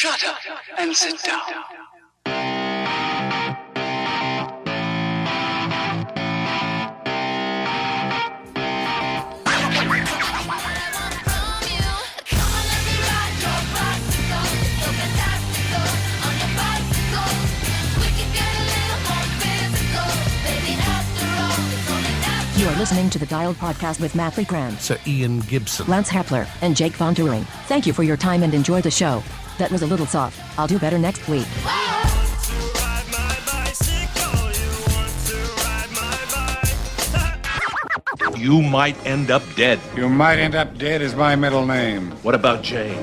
Shut up and sit down. You are listening to the Dialed Podcast with Matt Grant, Sir Ian Gibson, Lance Hepler, and Jake Von Turing. Thank you for your time and enjoy the show. That was a little soft. I'll do better next week. you might end up dead. You might end up dead is my middle name. What about Jane?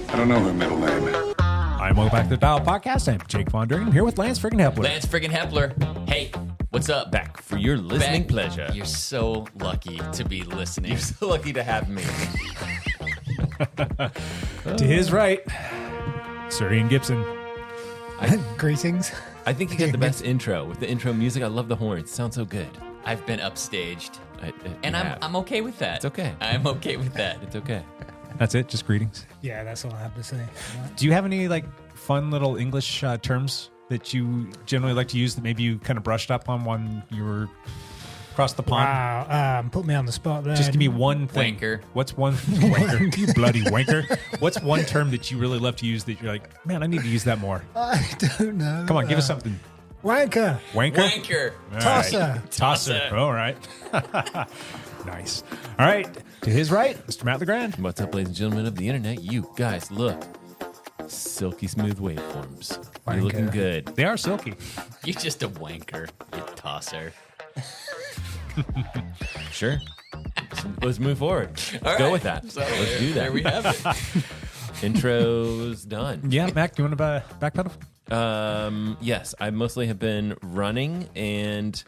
I don't know her middle name. Hi, and welcome back to the Dial Podcast. I'm Jake Von Turing. I'm here with Lance friggin' Hepler. Lance friggin' Hepler. Hey, what's up? Back for your listening pleasure. You're so lucky to be listening. You're so lucky to have me. To his right, Sir Ian Gibson. Greetings. I think you got the best intro. With the intro music, I love the horns. It sounds so good. I've been upstaged, and you have. I'm okay with that. It's okay. I'm okay with that. It's okay. That's it, just greetings. Yeah, that's all I have to say. Do you have any like fun little English terms that you generally like to use that maybe you kind of brushed up on when you were across the pond? Wow, put me on the spot there. Just give me one thing. Wanker. What's one wanker? You bloody wanker. What's one term that you really love to use that you're like, man, I need to use that more? I don't know. Come on, give us something. Wanker. Wanker? Wanker. All Tosser. right. Tosser. All right. Nice. All right. To his right, Mr. Matt LeGrand. What's up, ladies and gentlemen of the internet? You guys look silky smooth waveforms. Wanker. You're looking good. They are silky. You're just a wanker, you tosser. Sure. Let's move forward. Let's go with that. So Let's do that. There we have it. Intro's done. Yeah, Mac, do you want to backpedal? Yes, I mostly have been running, and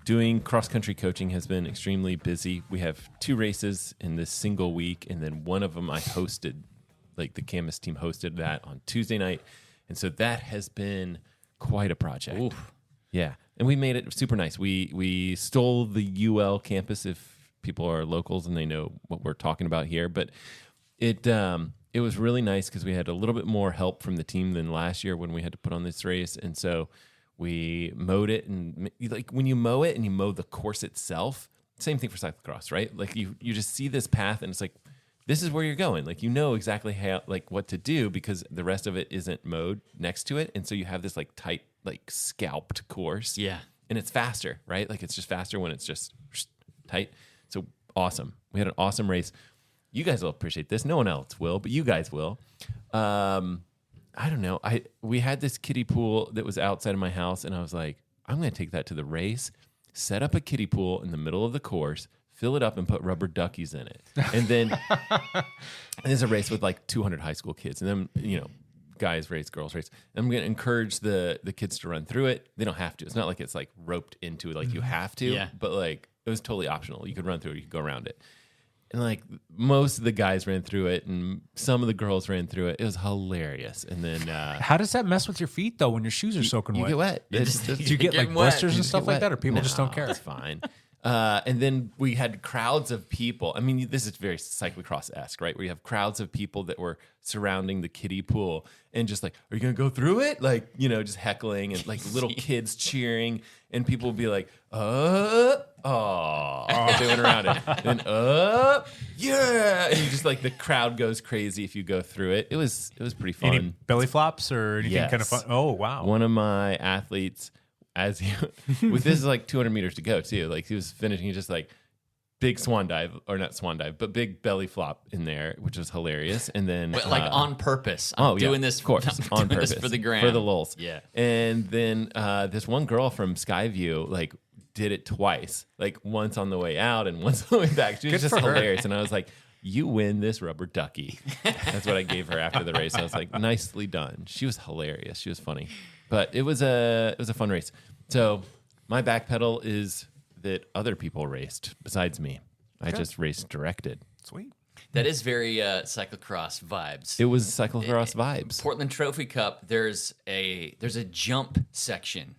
doing cross-country coaching has been extremely busy. We have 2 races in this single week, and then one of them I hosted, like the Canvas team hosted that on Tuesday night, and so that has been quite a project. Oof. Yeah, and we made it super nice. We stole the UL campus, if people are locals and they know what we're talking about here, but it was really nice because we had a little bit more help from the team than last year when we had to put on this race. And so we mowed it, and like when you mow it and you mow the course itself, same thing for cyclocross, right? Like you just see this path and it's like, this is where you're going. Like, you know exactly how, like what to do because the rest of it isn't mowed next to it. And so you have this like tight, like scalped course. Yeah. And it's faster, right? Like it's just faster when it's just tight. So awesome. We had an awesome race. You guys will appreciate this. No one else will, but you guys will. I don't know. We had this kiddie pool that was outside of my house, and I was like, I'm going to take that to the race, set up a kiddie pool in the middle of the course, fill it up, and put rubber duckies in it. And then there's a race with like 200 high school kids, and then, you know, guys race, girls race. And I'm going to encourage the kids to run through it. They don't have to. It's not like it's like roped into it like you have to, Yeah. but like it was totally optional. You could run through it, you could go around it. And like most of the guys ran through it, and some of the girls ran through it. It was hilarious. And then How does that mess with your feet, though, when your shoes are soaking you wet? get wet. You It's just- just- Do you get like Getting wet. blisters and just stuff get like wet. that, or people just don't care? It's fine. And then we had crowds of people. I mean, this is very cyclocross-esque, right? Where you have crowds of people that were surrounding the kiddie pool and just like, are you going to go through it? Like, you know, just heckling and like little kids cheering. And people would be like, they went around it. Then, yeah. And you just like, the crowd goes crazy if you go through it. It was pretty fun. Any belly flops or anything Yes. kind of fun? Oh, wow. One of my athletes, as he, with this is like 200 meters to go too. Like he was finishing just like big swan dive, or not swan dive, but big belly flop in there, which was hilarious. And then But like on purpose. I'm doing this, of course, I'm on doing purpose this for the gram. for the lulz. Yeah. And then this one girl from Skyview like did it twice, like once on the way out and once on the way back. She was Good just for her. hilarious. And I was like, you win this rubber ducky. That's what I gave her after the race. I was like, nicely done. She was hilarious. She was funny, but it was a fun race. So my backpedal is that other people raced besides me. I just raced directed. Sweet. That is very cyclocross vibes. It was cyclocross vibes, Portland Trophy Cup, there's a jump section.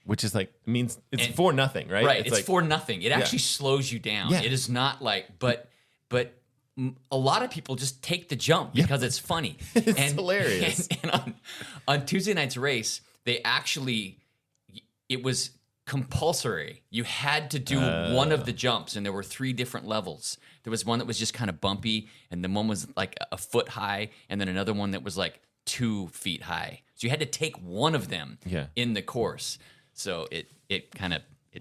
which is like means it's And- for nothing, right? Right, it's like, for nothing. It actually slows you down. Yeah. It is not like, but a lot of people just take the jump because it's funny. It's hilarious. And on Tuesday night's race, it was compulsory. You had to do one of the jumps, and there were 3 different levels. There was one that was just kind of bumpy, and then one was like a foot high, and then another one that was like 2 feet high. So you had to take one of them in the course. So it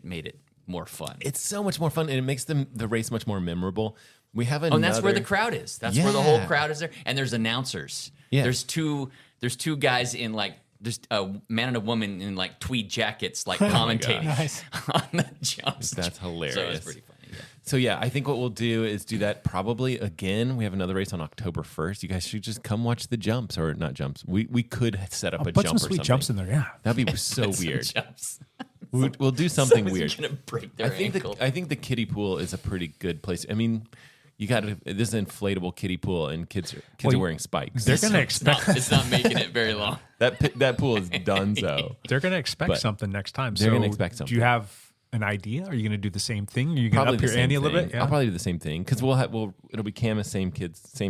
made it more fun. It's so much more fun, and it makes the race much more memorable. We have another. And that's where the crowd is. That's where the whole crowd is there. And there's announcers. Yeah. There's two guys in like, there's a man and a woman in like tweed jackets, like commentating Nice. on the jumps. That's hilarious. So it's pretty funny. Yeah. So yeah, I think what we'll do is do that probably again. We have another race on October 1st. You guys should just come watch the jumps, or not jumps. We could set up a Put jump some or sweet something. jumps in there. Yeah. That'd be so Some weird. jumps. We'll do something Someone's weird. gonna break their I think ankle. I think the kiddie pool is a pretty good place. I mean, you got this is an inflatable kiddie pool, and kids are wearing spikes. They're going to expect it's not making it very long. that pool is donezo. they're going to expect But something next time. they're So gonna expect Do something. you have an idea? Are you going to do the same thing? Are you going to Probably up the your same ante a little thing. bit? Yeah. I'll probably do the same thing because it'll be Camus same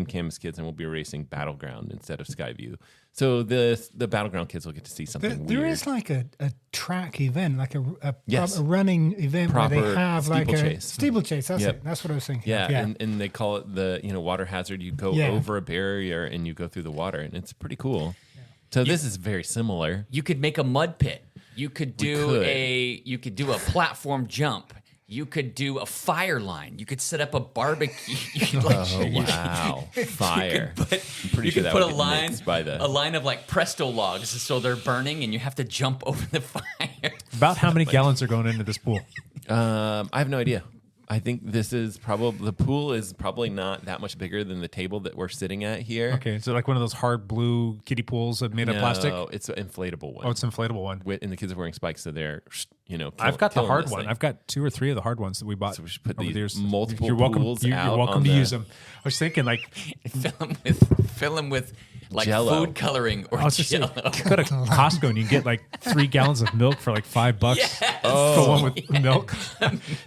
Camus kids, and we'll be racing Battleground instead of Skyview. So the Battleground kids will get to see something There weird. is like a track event, like a Yes. running event where they Proper have like a steeplechase. steeplechase. That's Yep. it. That's what I was thinking. Yeah, of. And they call it the water hazard. You go Yeah. over a barrier and you go through the water, and it's pretty cool. So this is very similar. You could make a mud pit. You could do a platform jump. You could do a fire line. You could set up a barbecue. You could, Wow, fire! I'm pretty you sure could that put would a get line, mixed by the. a line of like Presto logs, so they're burning, and you have to jump over the fire. About how many gallons are going into this pool? I have no idea. I think this is probably the pool is probably not that much bigger than the table that we're sitting at here. Okay, so like one of those hard blue kiddie pools made of plastic? No, it's an inflatable one. Oh, it's an inflatable one. And the kids are wearing spikes, so they're I've got the killing hard this one. thing. I've got 2 or 3 of the hard ones that we bought. So we should put over these the years. multiple You're welcome, pools you're out welcome on to the- use them. I was thinking like Fill them with like Jello. food coloring or I was just saying, Jello. go to Costco and you get like 3 gallons of milk for like $5 for one with milk.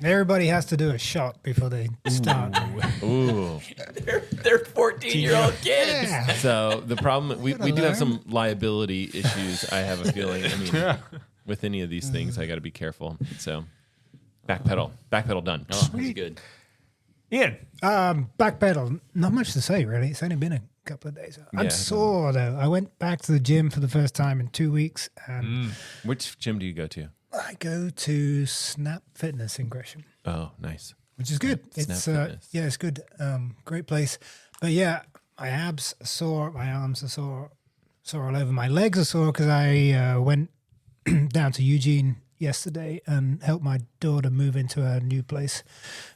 Everybody has to do a shot before they start. Ooh. They're 14-year-old kids. Yeah. So the problem we do have learn. some liability issues. I have a feeling. I mean, with any of these things, I got to be careful. So backpedal done. Oh, that's good. Ian, Back pedal, not much to say really. It's only been a couple of days. I'm Yeah. sore though. I went back to the gym for the first time in 2 weeks, and Which gym do you go to? I go to Snap Fitness in Gresham, Oh, nice. which is good. Snap It's Fitness. yeah, it's good. Great place. But yeah, my abs are sore, my arms are sore all over. My legs are sore because I went down to Eugene yesterday and helped my daughter move into a new place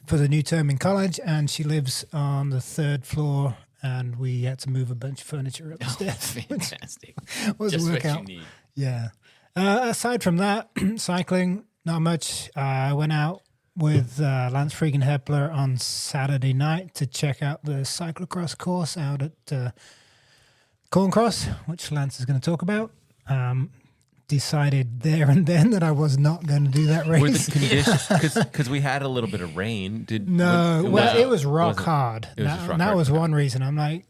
for the new term in college, and she lives on the 3rd floor, and we had to move a bunch of furniture up the stairs. Fantastic. Was Just a what you workout. need. Yeah. Aside from that, cycling, not much. I went out with Lance Freakin' Hepler on Saturday night to check out the cyclocross course out at Corncross, which Lance is going to talk about. Decided there and then that I was not going to do that race. Were the conditions because we had a little bit of rain? No, it was rock wasn't- hard. it was just rock that hard. was one reason. I'm like,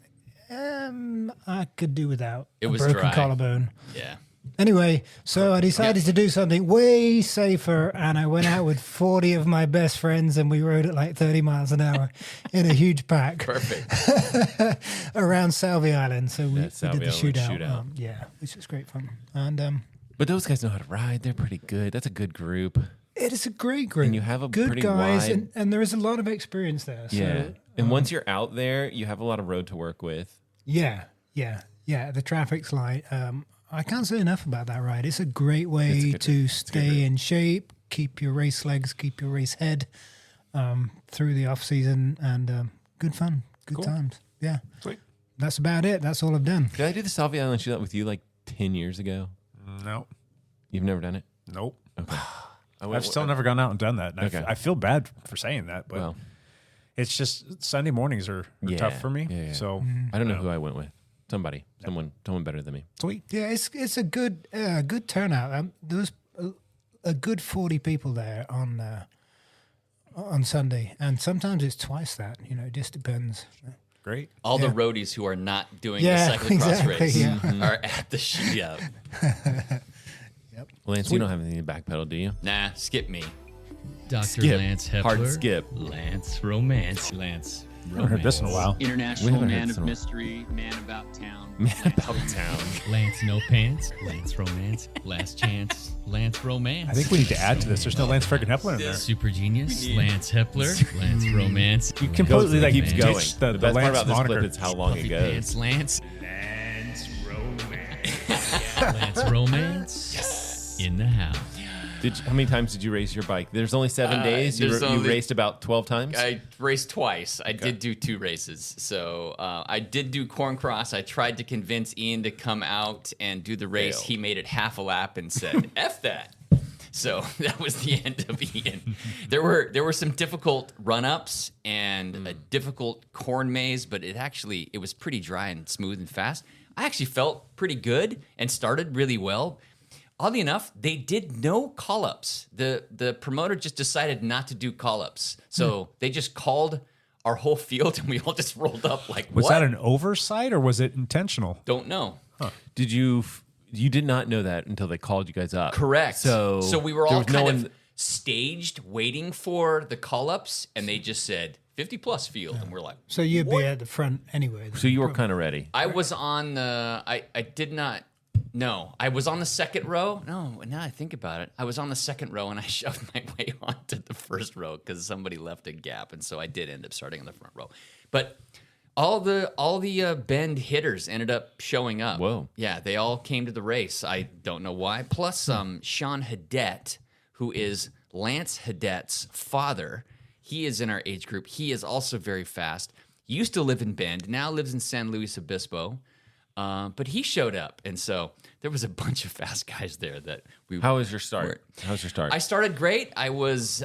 I could do without It a was broken dry. collarbone. Yeah. Anyway, so I decided to do something way safer, and I went out with 40 of my best friends, and we rode at like 30 miles an hour in a huge pack Perfect. around Salvey Island. So we did Salvey the Island shootout. shootout. Yeah, which was great fun. And But those guys know how to ride. They're pretty good. That's a good group. it is a great group. And you have a good pretty guys, wide- and there is a lot of experience there. So, Yeah. And once you're out there, you have a lot of road to work with. Yeah. The traffic's light. I can't say enough about that ride. It's a great way to stay in shape, keep your race legs, keep your race head through the off season, and good fun, good times. Yeah, Sweet. That's about it. That's all I've done. Did I do the Salvey Island shootout with you like 10 years ago? no, You've never done it? nope. Okay. I've still never gone out and done that. And Okay. I feel bad for saying that, but Well, it's just Sunday mornings are tough for me. Yeah. So I don't know who I went with. Someone better than me. sweet. Yeah, it's a good turnout. There was a good 40 people there on Sunday, and sometimes it's twice that. It just depends. Great. All the Yeah. roadies who are not doing Yeah, the cyclocross exactly, race yeah. are at the shootout. Lance, you don't have anything to backpedal, do you? Nah, skip me. Dr. Skip. Lance Hepler. Hard skip. Lance Romance. Lance I haven't heard this in a while. We International haven't heard man this of in a while. mystery, man about town. Man about town. Lance No Pants. Lance Romance. Last Chance. Lance Romance. I think we need to add to this. There's no Lance friggin' Hepler in there. Super Genius. Lance Hepler. Lance Romance. You completely like keeps going. ditched The the best part Lance about this moniker. clip is how long it Puffy goes. Pants Lance. Lance Romance. Yes. In the house. How many times did you race your bike? There's only 7 days. You there's only- raced about 12 times? I raced twice. I did do 2 races. So I did do Corn Cross. I tried to convince Ian to come out and do the race. Failed. He made it half a lap and said, F that. So that was the end of Ian. There were some difficult run-ups and a difficult corn maze, but it was pretty dry and smooth and fast. I actually felt pretty good and started really well. Oddly enough, they did no call-ups. The promoter just decided not to do call-ups. So they just called our whole field, and we all just rolled up like, Was what? that an oversight or was it intentional? Don't know. Did you did not know that until they called you guys up? Correct. So we were there all was no kind of one- staged waiting for the call-ups, and they just said 50-plus field, and we're like, So you'd be at the front anyway. So you were kind of ready. I was on the. I did not. No, I was on the second row. No, now I think about it, I was on the second row and I shoved my way onto the first row because somebody left a gap, and so I did end up starting in the front row. But all the Bend hitters ended up showing up. Whoa. Yeah, they all came to the race. I don't know why. Plus, Sean Hadet, who is Lance Hadet's father, he is in our age group. He is also very fast. Used to live in Bend, now lives in San Luis Obispo. But he showed up, and so there was a bunch of fast guys there that we. How was your start? How was your start? I started great. I was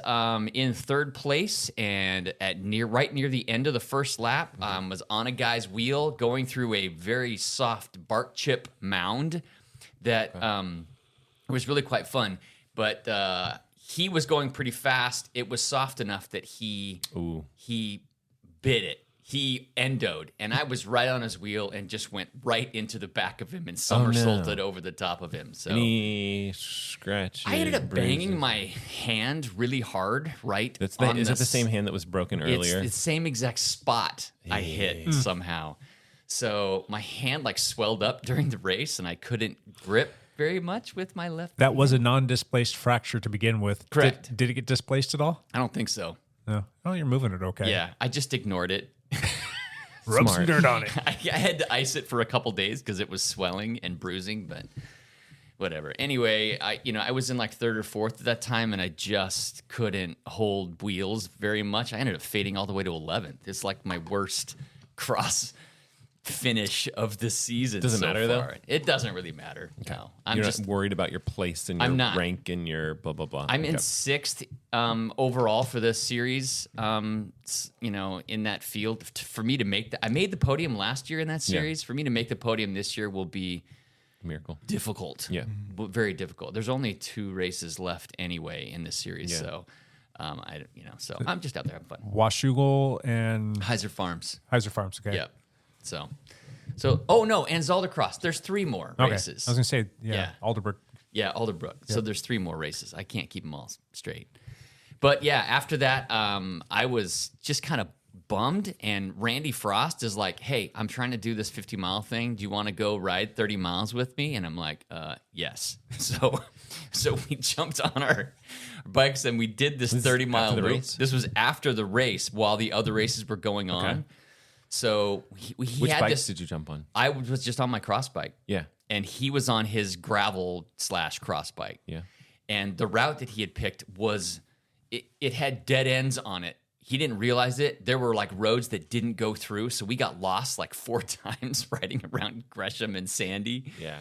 in third place, and right near the end of the first lap, was on a guy's wheel going through a very soft bark chip mound that was really quite fun. But he was going pretty fast. It was soft enough that he bit it. He endoed, and I was right on his wheel and just went right into the back of him and somersaulted over the top of him. So Any scratches? I ended up banging bruises? my hand really hard right Is on that the this- same hand that was broken earlier? It's the same exact spot I hit somehow. So my hand like swelled up during the race, and I couldn't grip very much with my left. That was a non-displaced fracture to begin with. Correct. Did it get displaced at all? I don't think so. No. Oh, you're moving it okay. Yeah, I just ignored it. Rub some dirt on it. I had to ice it for a couple days because it was swelling and bruising, but whatever. Anyway, I was in like third or fourth at that time, and I just couldn't hold wheels very much. I ended up fading all the way to 11th. It's like my worst cross finish of the season. Does it so matter, though? far. It doesn't really matter. No, I'm You're just not worried about your place and your I'm not. rank and your blah blah blah. I'm in Okay. sixth overall for this series. In that field, for me to make I made the podium last year in that series. For me to make the podium this year will be Miracle. difficult. Yeah. Very difficult. There's only 2 races left anyway in this series, Yeah. so so I'm just out there having fun. Washougal and Heiser Farms. Heiser Farms. Okay. Yep. So oh no, and Zaldercross. There's 3 more Okay. races. I was gonna say Yeah. Alderbrook. Yeah, Alderbrook. So there's 3 more races. I can't keep them all straight. But yeah, after that, I was just kind of bummed. And Randy Frost is like, "Hey, I'm trying to do this 50-mile thing. Do you want to go ride 30 miles with me?" And I'm like, "Yes." So we jumped on our bikes and we did this 30-mile after the race. race? This was after the race while the other races were going on. So he Which had bikes this. did you jump on? I was just on my cross bike. Yeah. And he was on his gravel/cross bike. Yeah. And the route that he had picked was, it had dead ends on it. He didn't realize it. There were like roads that didn't go through. So we got lost like 4 times riding around Gresham and Sandy. Yeah.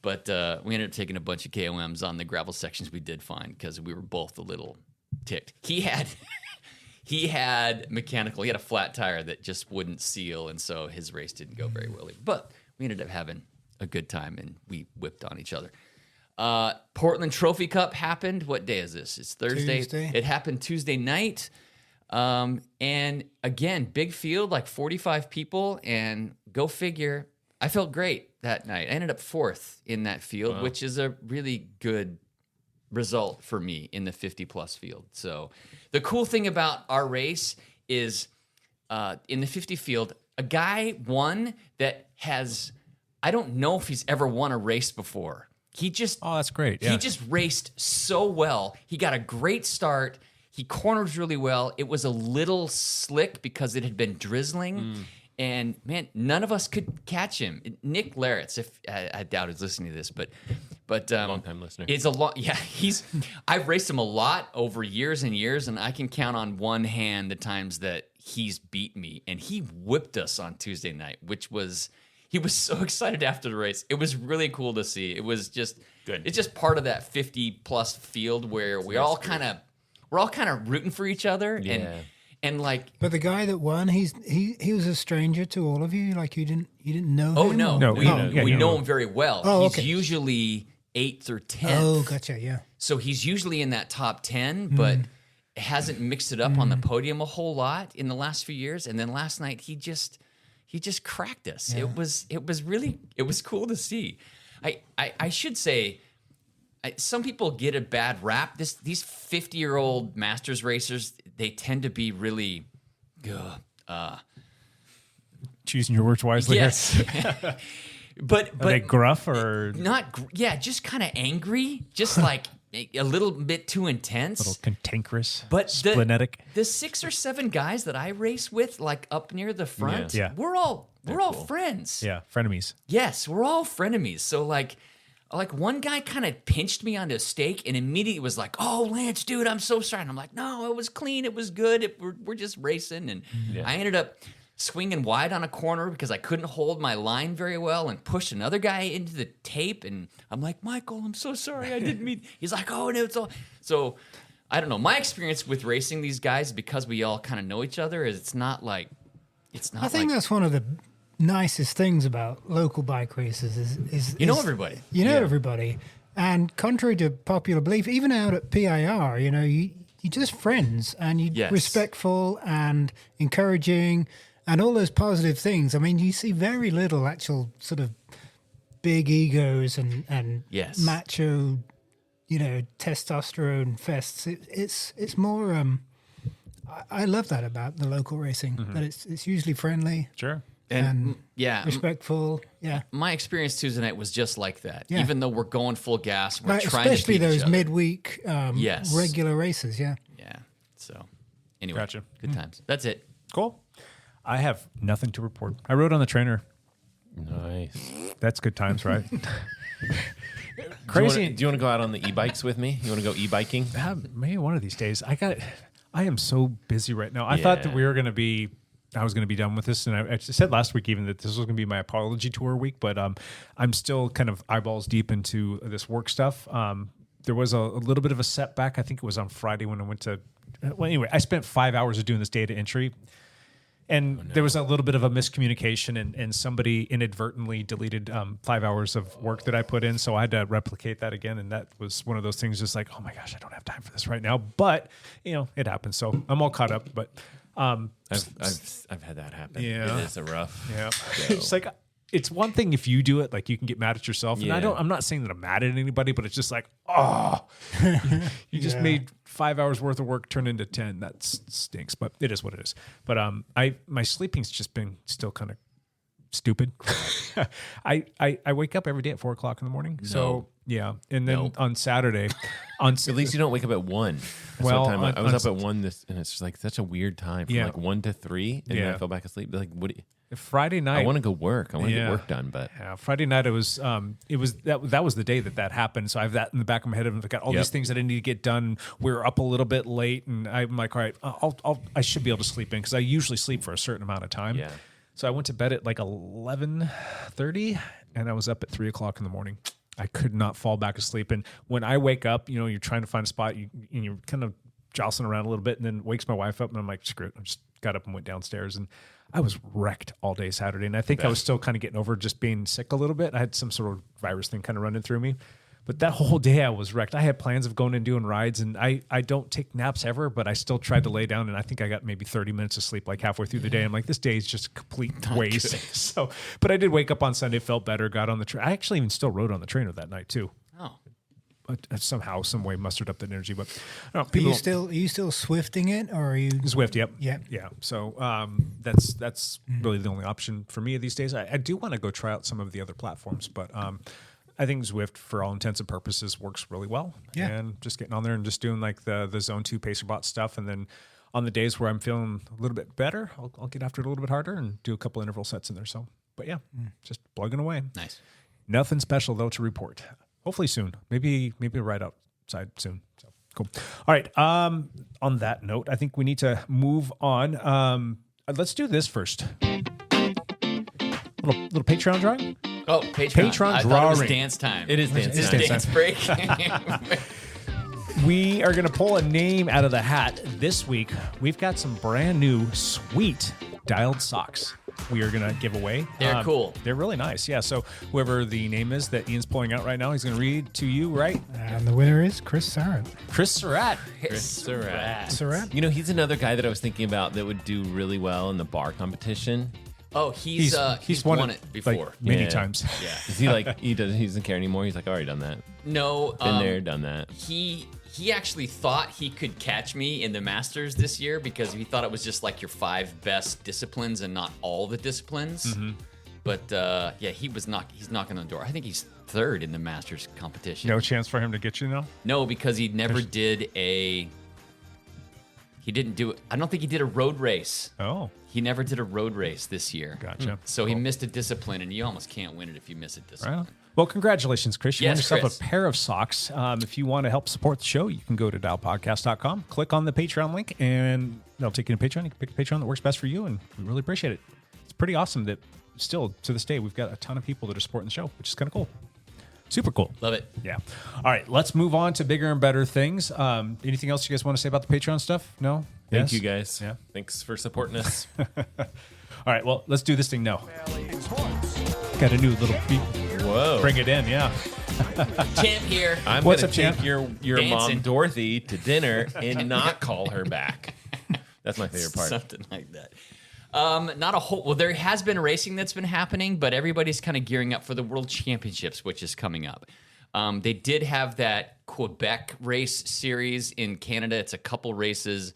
But we ended up taking a bunch of KOMs on the gravel sections we did find because we were both a little ticked. He had mechanical. He had a flat tire that just wouldn't seal, and so his race didn't go very well. But we ended up having a good time, and we whipped on each other. Portland Trophy Cup happened. What day is this? It's Thursday. Tuesday. It happened Tuesday night. And again, big field, like 45 people, and go figure. I felt great that night. I ended up 4th in that field, which is a really good result for me in the 50-plus field. So the cool thing about our race is in the 50 field, a guy won that has, I don't know if he's ever won a race before. He just, Oh, that's great. Yeah. he just raced so well. He got a great start. He corners really well. It was a little slick because it had been drizzling. And man, none of us could catch him. Nick Laritz, if I doubt he's listening to this, but Long time listener. It's a lot. Yeah, I've raced him a lot over years and years, and I can count on one hand the times that he's beat me. And he whipped us on Tuesday night, he was so excited after the race. It was really cool to see. It was just Good. It's just part of that 50-plus field where we're all kind of rooting for each other, and like. But the guy that won, he was a stranger to all of you. Like you didn't know Oh him. no, No, we you know know. him very well. Oh, He's okay. usually 8th or 10th. Oh, gotcha. Yeah. So he's usually in that top 10, but hasn't mixed it up on the podium a whole lot in the last few years. And then last night he just cracked us. Yeah. It was cool to see. I should say, some people get a bad rap. These 50-year-old masters racers, they tend to be really Choosing your words wisely. yes. Here. but Are they gruff or just kind of angry, just like a little bit too intense. little cantankerous? But splenetic. the 6 or 7 guys that I race with, like up near the front, Yeah. we're all cool. friends. Yeah, frenemies. Yes, we're all frenemies. So like one guy kind of pinched me onto a stake and immediately was like, "Oh, Lance, dude, I'm so sorry." And I'm like, "No, it was clean. It was good. We're just racing." And I ended up swinging wide on a corner because I couldn't hold my line very well and pushed another guy into the tape. And I'm like, "Michael, I'm so sorry. I didn't mean." He's like, "Oh, no, it's all." So I don't know. My experience with racing these guys, because we all kind of know each other, is it's not like. I think that's one of the nicest things about local bike races is You know everybody. You know everybody. And contrary to popular belief, even out at PIR, you're just friends and you're Yes. respectful and encouraging and all those positive things. I mean, you see very little actual sort of big egos and Yes. macho, testosterone fests. It's more. I love that about the local racing. That it's usually friendly Sure. and yeah, respectful. Yeah. my experience Tuesday night was just like that. Yeah. Even though we're going full gas, we're Right, trying to especially beat each those other. midweek Yes. regular races. Yeah. Yeah. So, anyway, Gotcha. good times. That's it. Cool. I have nothing to report. I rode on the trainer. Nice. That's good times, right? Crazy. Do you want to go out on the e-bikes with me? You want to go e-biking? Maybe one of these days. I am so busy right now. I thought that I was going to be done with this, and I said last week even that this was going to be my apology tour week, but I'm still kind of eyeballs deep into this work stuff. There was a little bit of a setback. I think it was on Friday when I went to. Well, anyway, I spent 5 hours of doing this data entry. And there was a little bit of a miscommunication, and somebody inadvertently deleted 5 hours of work that I put in. So I had to replicate that again. And that was one of those things just like, oh my gosh, I don't have time for this right now. But, it happens. So I'm all caught up. But I've had that happen. Yeah. It is a rough. yeah, go. it's like, it's one thing if you do it, like you can get mad at yourself. And Yeah. I'm not saying that I'm mad at anybody, but it's just like, you just made 5 hours worth of work turn into 10. That stinks, but it is what it is. But my sleeping's just been still kind of stupid. I wake up every day at 4 o'clock in the morning. So yeah. And then on Saturday, At least you don't wake up at 1. That's Well, what time I was on- up at 1 and it's just like such a weird time. From Yeah. like 1 to 3, and then Yeah. I fell back asleep. Like, what? Friday night, I want to go work. I want to get Yeah. work done, but Yeah, Friday night that was the day that happened. So I have that in the back of my head. I've got all Yep. these things that I need to get done. We're up a little bit late, and I'm like, all right, I should be able to sleep in because I usually sleep for a certain amount of time. Yeah. So I went to bed at like 11:30, and I was up at 3 o'clock in the morning. I could not fall back asleep. And when I wake up, you're trying to find a spot, and you're kind of jostling around a little bit, and then wakes my wife up, and I'm like, screw it. I just got up and went downstairs, and I was wrecked all day Saturday. And I think I was still kind of getting over just being sick a little bit. I had some sort of virus thing kind of running through me. But that whole day I was wrecked. I had plans of going and doing rides, and I don't take naps ever, but I still tried to lay down, and I think I got maybe 30 minutes of sleep like halfway through the day. I'm like, this day is just a complete waste. So, but I did wake up on Sunday, felt better, got on the train. I actually even still rode on the trainer that night too. Oh. Somehow, some way mustered up that energy. But no, Are you still swifting it, or are you Zwift? Yep. Yeah. Yeah. So that's really the only option for me these days. I do want to go try out some of the other platforms, but I think Zwift, for all intents and purposes, works really well. Yeah. And just getting on there and just doing like the Zone 2 PacerBot stuff. And then on the days where I'm feeling a little bit better, I'll get after it a little bit harder and do a couple interval sets in there. So, but yeah, just plugging away. Nice. Nothing special, though, to report. Hopefully soon. Maybe right outside soon. So cool. All right. On that note, I think we need to move on. Let's do this first. Little Patreon drawing. Oh, Patreon. I thought it was drawing. dance time. It is dance It's time. dance break. We are going to pull a name out of the hat this week. We've got some brand new sweet dialed socks we are going to give away. They're cool. They're really nice. Yeah. So whoever the name is that Ian's pulling out right now, he's going to read to you, right? And the winner is Chris Sarrett. Chris Surratt. Sarrett. You know, he's another guy that I was thinking about that would do really well in the bar competition. Oh, he's won it before. like, many times. Yeah. Is he like he doesn't care anymore? He's like, already done that. No. Been there, done that. He actually thought he could catch me in the Masters this year because he thought it was just like your 5 best disciplines and not all the disciplines. Mm-hmm. But yeah, he's knocking on the door. I think he's 3rd in the Masters competition. No chance for him to get you now? No, because he never did he didn't do it. I don't think he did a road race. Oh. He never did a road race this year. Gotcha. So he missed a discipline, and you almost can't win it if you miss a discipline. Right. Well, congratulations, Chris. You won Yes, yourself Chris. a pair of socks. If you want to help support the show, you can go to dialpodcast.com, click on the Patreon link, and they'll take you to Patreon. You can pick a Patreon that works best for you, and we really appreciate it. It's pretty awesome that still, to this day, we've got a ton of people that are supporting the show, which is kind of cool. Super cool. Love it. Yeah. All right, let's move on to bigger and better things. Anything else you guys want to say about the Patreon stuff? No? Thank Yes? you guys. Yeah. Thanks for supporting us. All right, well, let's do this thing now. Got a new little beat. Whoa. Bring it in, yeah. Champ here. I'm What's gonna up, champ? take your Dancing. mom Dorothy to dinner and not call her back. That's my favorite part. Something like that. Not a whole. Well, there has been racing that's been happening, but everybody's kind of gearing up for the World Championships, which is coming up. They did have that Quebec race series in Canada. It's a couple races,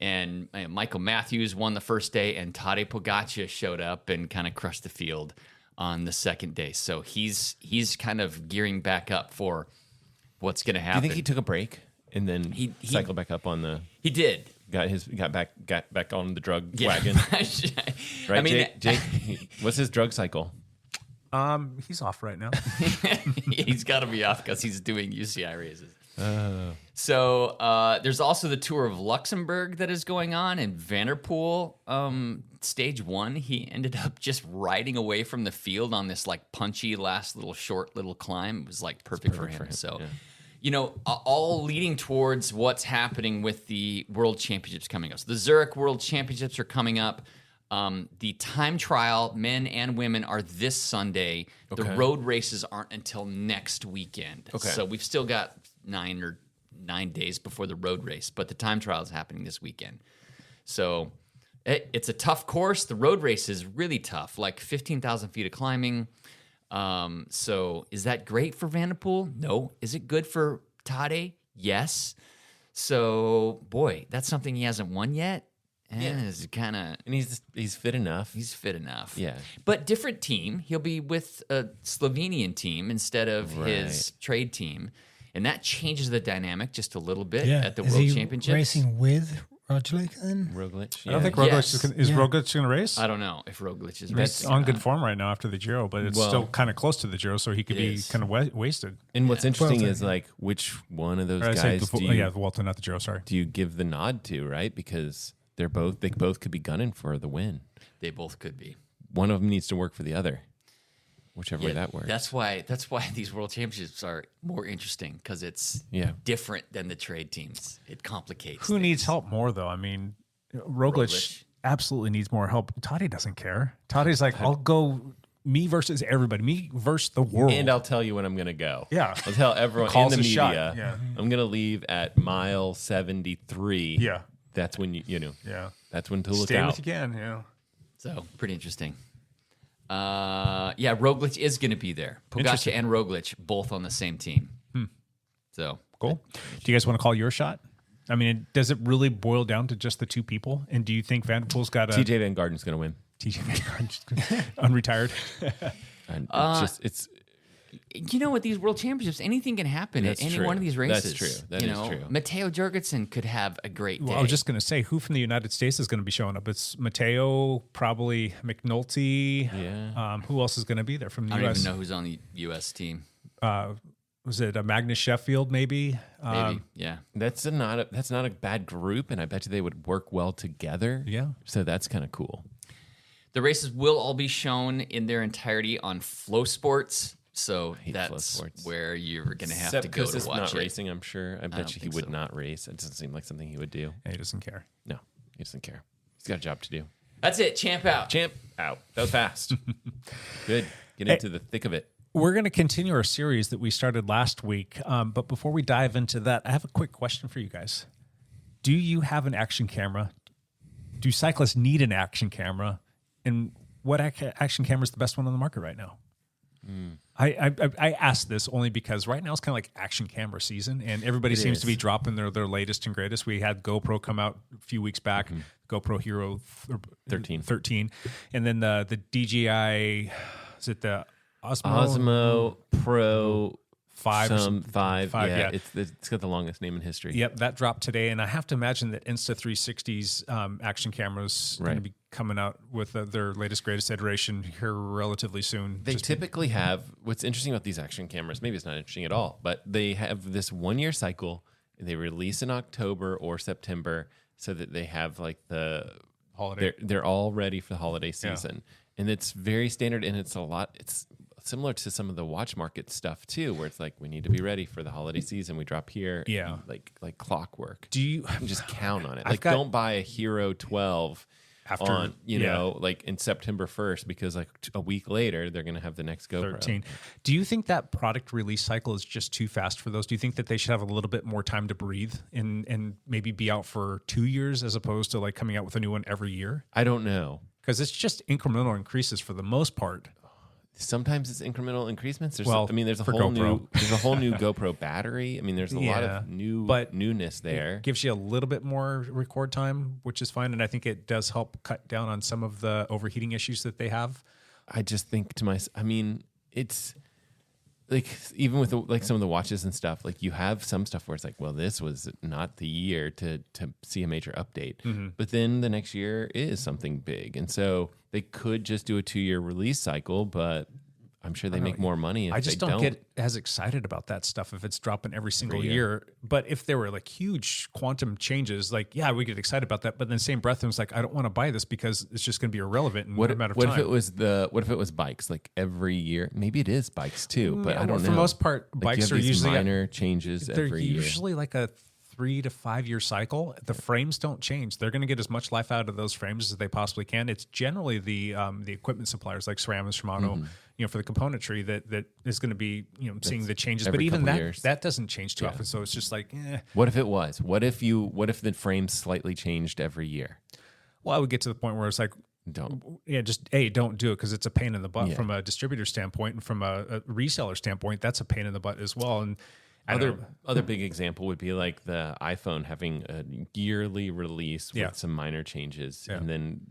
and Michael Matthews won the first day, and Tadej Pogacar showed up and kind of crushed the field on the second day. So he's kind of gearing back up for what's going to Do happen. you think he took a break and then He- cycled back up on the He did. got back on the drug Yeah. wagon? Right, Right, I mean, Jake, what's his drug cycle? He's off right now. he's got to be off because he's doing UCI races. So there's also the Tour of Luxembourg that is going on, and Vanderpool, stage 1, he ended up just riding away from the field on this like punchy last short little climb. It was like perfect for him. So, you know, all leading towards what's happening with the World Championships coming up. So the Zurich World Championships are coming up. The time trial, men and women, are this Sunday. The road races aren't until next weekend. Okay. So we've still got 9 days before the road race, but the time trial is happening this weekend. So it's a tough course. The road race is really tough, like 15,000 feet of climbing. So is that great for Vanderpool? No. Is it good for Tadej? Yes. So, boy, that's something he hasn't won yet. It's kind of, And he's fit enough. he's fit enough. Yeah. But different team. He'll be with a Slovenian team instead of his trade team. And that changes the dynamic just a little bit at the Is World he Championships. racing with Roglic then? Roglic. I don't think Yes. Roglic is Yeah. Roglic going to race. I don't know if Roglic is He's racing on or good not. form right now after the Giro, but it's Well- still kind of close to the Giro, so he could It be is. kind of wasted. And what's interesting Well, is like which one of those Or I say guys the, do you, yeah, the Vuelta, not the Giro. Sorry. do you give the nod to, right? Because they both could be gunning for the win. They both could be. One of them needs to work for the other, whichever way that works. That's why these World Championships are more interesting because it's Yeah. different than the trade teams. It complicates. Who things. needs help more though? I mean, Roglic Roglic. absolutely needs more help. Tadej doesn't care. Tadej's like, I'll go me versus everybody, me versus the world. And I'll tell you when I'm going to go. Yeah. I'll tell everyone Calls in a the shot. media. Yeah. I'm going to leave at mile 73. Yeah. That's when Yeah. That's when to look Stay out. with you again. Yeah. So pretty interesting. Yeah, Roglic is going to be there. Pogacar Interesting. and Roglic both on the same team. So Cool. Do you guys want to call your shot? I mean, does it really boil down to just the two people? And do you think Van der Poel's got a TJ Van Garden's going to win. TJ Van Garden unretired? And it's you know, with these World Championships, anything can happen That's at any true. one of these races. That's true. That you is know, true. Matteo Jorgensen could have a great day. Well, I was just going to say, who from the United States is going to be showing up? It's Matteo, probably McNulty. Yeah. Who else is going to be there from the I don't U.S.? even know who's on the U.S. team. Was it Magnus Sheffield, maybe? Maybe, yeah. that's not a bad group, and I bet you they would work well together. Yeah. So that's kind of cool. The races will all be shown in their entirety on Flow Sports. So Flow that's Sports. where you're going to have Except to go Chris to is watch not it. racing, I'm sure. I bet don't you he think would so. not race. It doesn't seem like something he would do. Yeah, he doesn't care. No, he doesn't care. He's got a job to do. That's it. Champ out. Champ out. That was fast. Good. Get into the thick of it. We're going to continue our series that we started last week. But before we dive into that, I have a quick question for you guys. Do you have an action camera? Do cyclists need an action camera? And what action camera is the best one on the market right now? I asked this only because right now it's kind of like action camera season, and everybody seems to be dropping their latest and greatest. We had GoPro come out a few weeks back, GoPro Hero 13, and then the DJI, is it the Osmo Pro 5? 5. Yeah. It's got the longest name in history. Yep, that dropped today, and I have to imagine that Insta360's action cameras going to be coming out with their latest, greatest iteration here relatively soon. They typically have, what's interesting about these action cameras, maybe it's not interesting at all, but they have this 1 year cycle. They release in October or September so that they have like the holiday. They're all ready for the holiday season. And it's very standard, and it's similar to some of the watch market stuff too, where it's like, we need to be ready for the holiday season. We drop here. Yeah. Like clockwork. Do you just count on it? I've got- Don't buy a Hero 12 After- on, like in September 1st, because like a week later, they're going to have the next GoPro. 13. Do you think that product release cycle is just too fast for those? Do you think that they should have a little bit more time to breathe and maybe be out for 2 years as opposed to like coming out with a new one every year? I don't know. Because it's just incremental increases for the most part. Sometimes it's incremental increasements. There's Well, a for whole GoPro. new GoPro battery. I mean, there's a lot Yeah, of newness there. Gives you a little bit more record time, which is fine. And I think it does help cut down on some of the overheating issues that they have. I just think to myself, I mean, it's like, even with some of the watches and stuff, like you have some stuff where it's like, well, this was not the year to see a major update. But then the next year is something big. And so they could just do a 2 year release cycle, but I'm sure they make more money if I just they don't get as excited about that stuff if it's dropping every single year. But if there were like huge quantum changes, like, yeah, we get excited about that. But then same breath, it's like, I don't want to buy this because it's just going to be irrelevant in a matter of time. What if it was bikes like every year? Maybe it is bikes too, but I don't know. For the most part, Like, you bikes have are these usually minor changes they're every year. usually like a 3 to 5 year cycle. The frames don't change. They're going to get as much life out of those frames as they possibly can. It's generally the equipment suppliers like SRAM and Shimano, for the componentry that is going to be, seeing the changes. But every even couple that years. that doesn't change too often. So it's just like, What if it was? What if the frames slightly changed every year? Well, I would get to the point where it's like, Don't. don't do it because it's a pain in the butt Yeah. from a distributor standpoint, and from a reseller standpoint, that's a pain in the butt as well. And Other big example would be like the iPhone having a yearly release with some minor changes, and then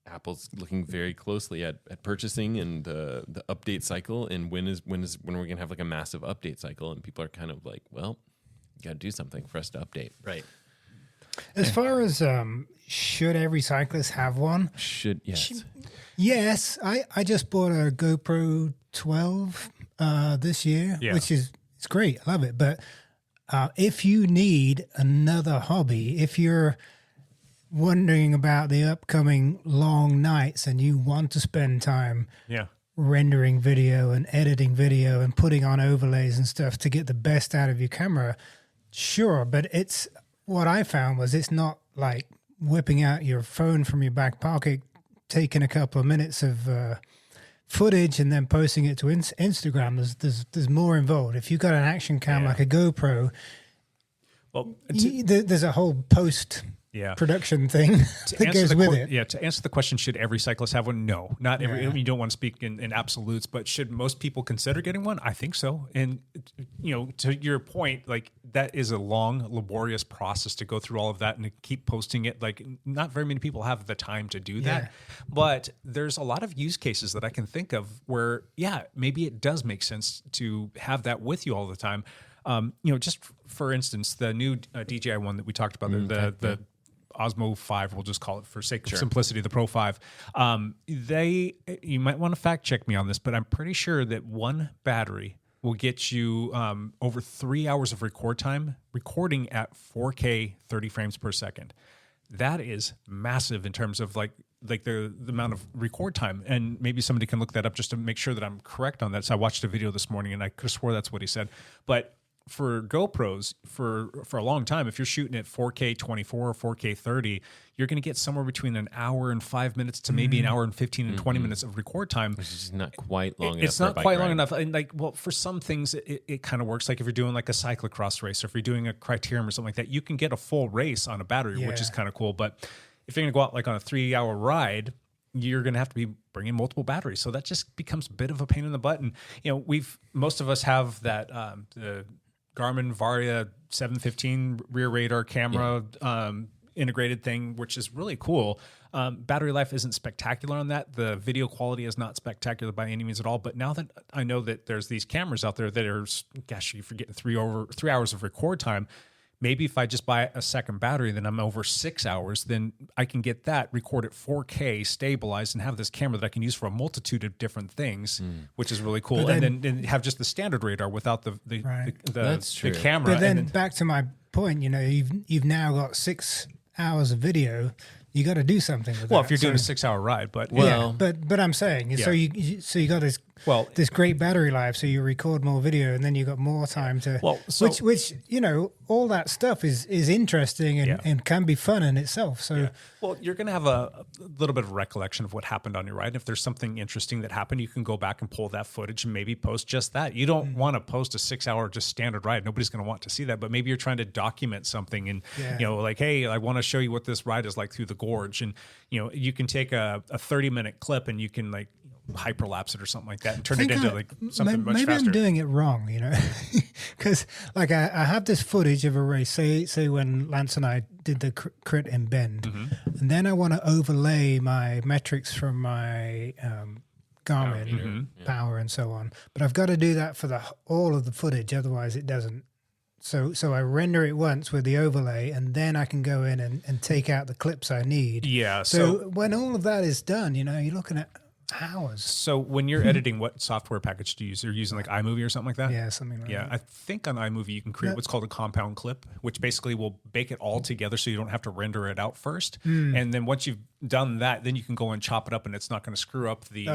Apple's looking very closely at purchasing and the update cycle, and when we're gonna have like a massive update cycle, and people are kind of like, well, you got to do something for us to update. Right. As far as should every cyclist have one? Yes. Yes, I just bought a GoPro 12 this year, which is it's great. I love it. But if you need another hobby, if you're wondering about the upcoming long nights and you want to spend time rendering video and editing video and putting on overlays and stuff to get the best out of your camera, sure. But it's what I found was it's not like whipping out your phone from your back pocket, taking a couple of minutes of footage and then posting it to Instagram, there's more involved. If you've got an action cam like a GoPro, Well, there's a whole post yeah. production thing that goes with it. Yeah, to answer the question, should every cyclist have one? No, not every. You don't want to speak in absolutes, but should most people consider getting one? I think so. And to your point, like that is a long, laborious process to go through all of that and to keep posting it. Like not very many people have the time to do that. But there's a lot of use cases that I can think of where, maybe it does make sense to have that with you all the time. Just for instance, the new DJI one that we talked about, the Osmo 5, we'll just call it for sake of simplicity, the Pro 5. You might want to fact check me on this, but I'm pretty sure that one battery will get you over 3 hours of record time, recording at 4K 30 frames per second. That is massive in terms of like the amount of record time. And maybe somebody can look that up just to make sure that I'm correct on that. So I watched a video this morning and I could have swore that's what he said. But for GoPros, for a long time, if you're shooting at 4K 24 or 4K 30, you're going to get somewhere between an hour and 5 minutes to maybe an hour and 15 and 20 minutes of record time. Which is not quite long enough. It's not quite long enough. And for some things, it kind of works. Like if you're doing like a cyclocross race or if you're doing a criterium or something like that, you can get a full race on a battery, which is kind of cool. But if you're going to go out like on a 3-hour ride, you're going to have to be bringing multiple batteries. So that just becomes a bit of a pain in the butt. And, most of us have that, the Garmin Varia 715 rear radar camera integrated thing, which is really cool. Battery life isn't spectacular on that. The video quality is not spectacular by any means at all. But now that I know that there's these cameras out there that are, you're forgetting 3 hours of record time. Maybe if I just buy a second battery, then I'm over 6 hours, then I can get that, record at 4K, stabilized, and have this camera that I can use for a multitude of different things, which is really cool. And then have just the standard radar without the camera. But then back to my point, you've now got 6 hours of video. You got to do something with that. Well, if you're doing a 6-hour ride, but but I'm saying so you got this great battery life, so you record more video, and then you got more time to which all that stuff is interesting and can be fun in itself. So you're going to have a little bit of recollection of what happened on your ride. And if there's something interesting that happened, you can go back and pull that footage and maybe post just that. You don't want to post a 6-hour just standard ride. Nobody's going to want to see that, but maybe you're trying to document something and like, hey, I want to show you what this ride is like through the gorge. And you can take a 30-minute clip and you can like hyperlapse it or something like that and turn it into like something much faster. Maybe I'm doing it wrong, because like I have this footage of a race, say when Lance and I did the crit in Bend, and then I want to overlay my metrics from my Garmin power and so on, but I've got to do that for all of the footage, otherwise it doesn't. So I render it once with the overlay, and then I can go in and take out the clips I need. Yeah. So when all of that is done, you're looking at hours. So when you're editing, what software package do you use? You're using like iMovie or something like that? Yeah, something like that. Yeah, I think on iMovie you can create what's called a compound clip, which basically will bake it all together so you don't have to render it out first. And then once you've done that, then you can go and chop it up, and it's not going to screw up the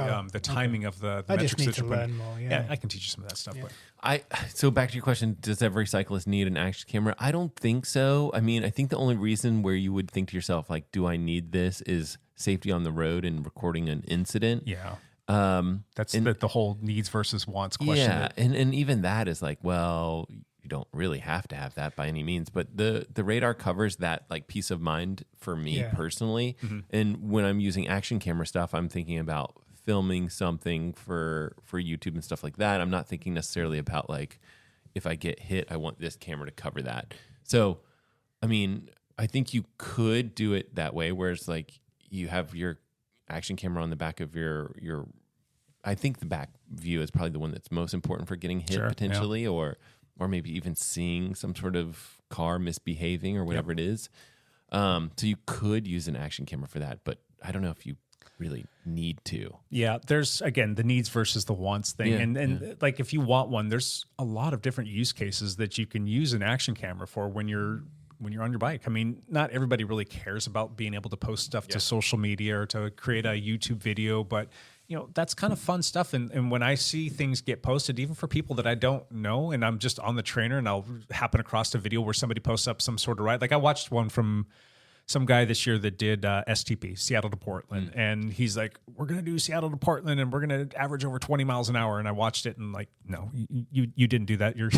timing of the I metrics just need that to you're learn putting. more. Yeah, I can teach you some of that stuff. Yeah. So back to your question, does every cyclist need an action camera? I don't think so. I mean, I think the only reason where you would think to yourself, like, do I need this, is safety on the road and recording an incident. Yeah. That's the whole needs versus wants question. Yeah, and even that is like, well, you don't really have to have that by any means, but the radar covers that like peace of mind for me personally. And when I'm using action camera stuff, I'm thinking about filming something for YouTube and stuff like that. I'm not thinking necessarily about like, if I get hit, I want this camera to cover that. So, I mean, I think you could do it that way, whereas like you have your action camera on the back of your I think the back view is probably the one that's most important for getting hit potentially, or maybe even seeing some sort of car misbehaving or whatever it is. So you could use an action camera for that, but I don't know if you really need to. Yeah, there's again the needs versus the wants thing. And like if you want one, there's a lot of different use cases that you can use an action camera for when you're on your bike. I mean, not everybody really cares about being able to post stuff to social media or to create a YouTube video, but that's kind of fun stuff. And when I see things get posted, even for people that I don't know, and I'm just on the trainer and I'll happen across a video where somebody posts up some sort of ride. Like I watched one from some guy this year that did STP, Seattle to Portland, and he's like, "We're gonna do Seattle to Portland, and we're gonna average over 20 miles an hour." And I watched it, and like, no, you didn't do that. You're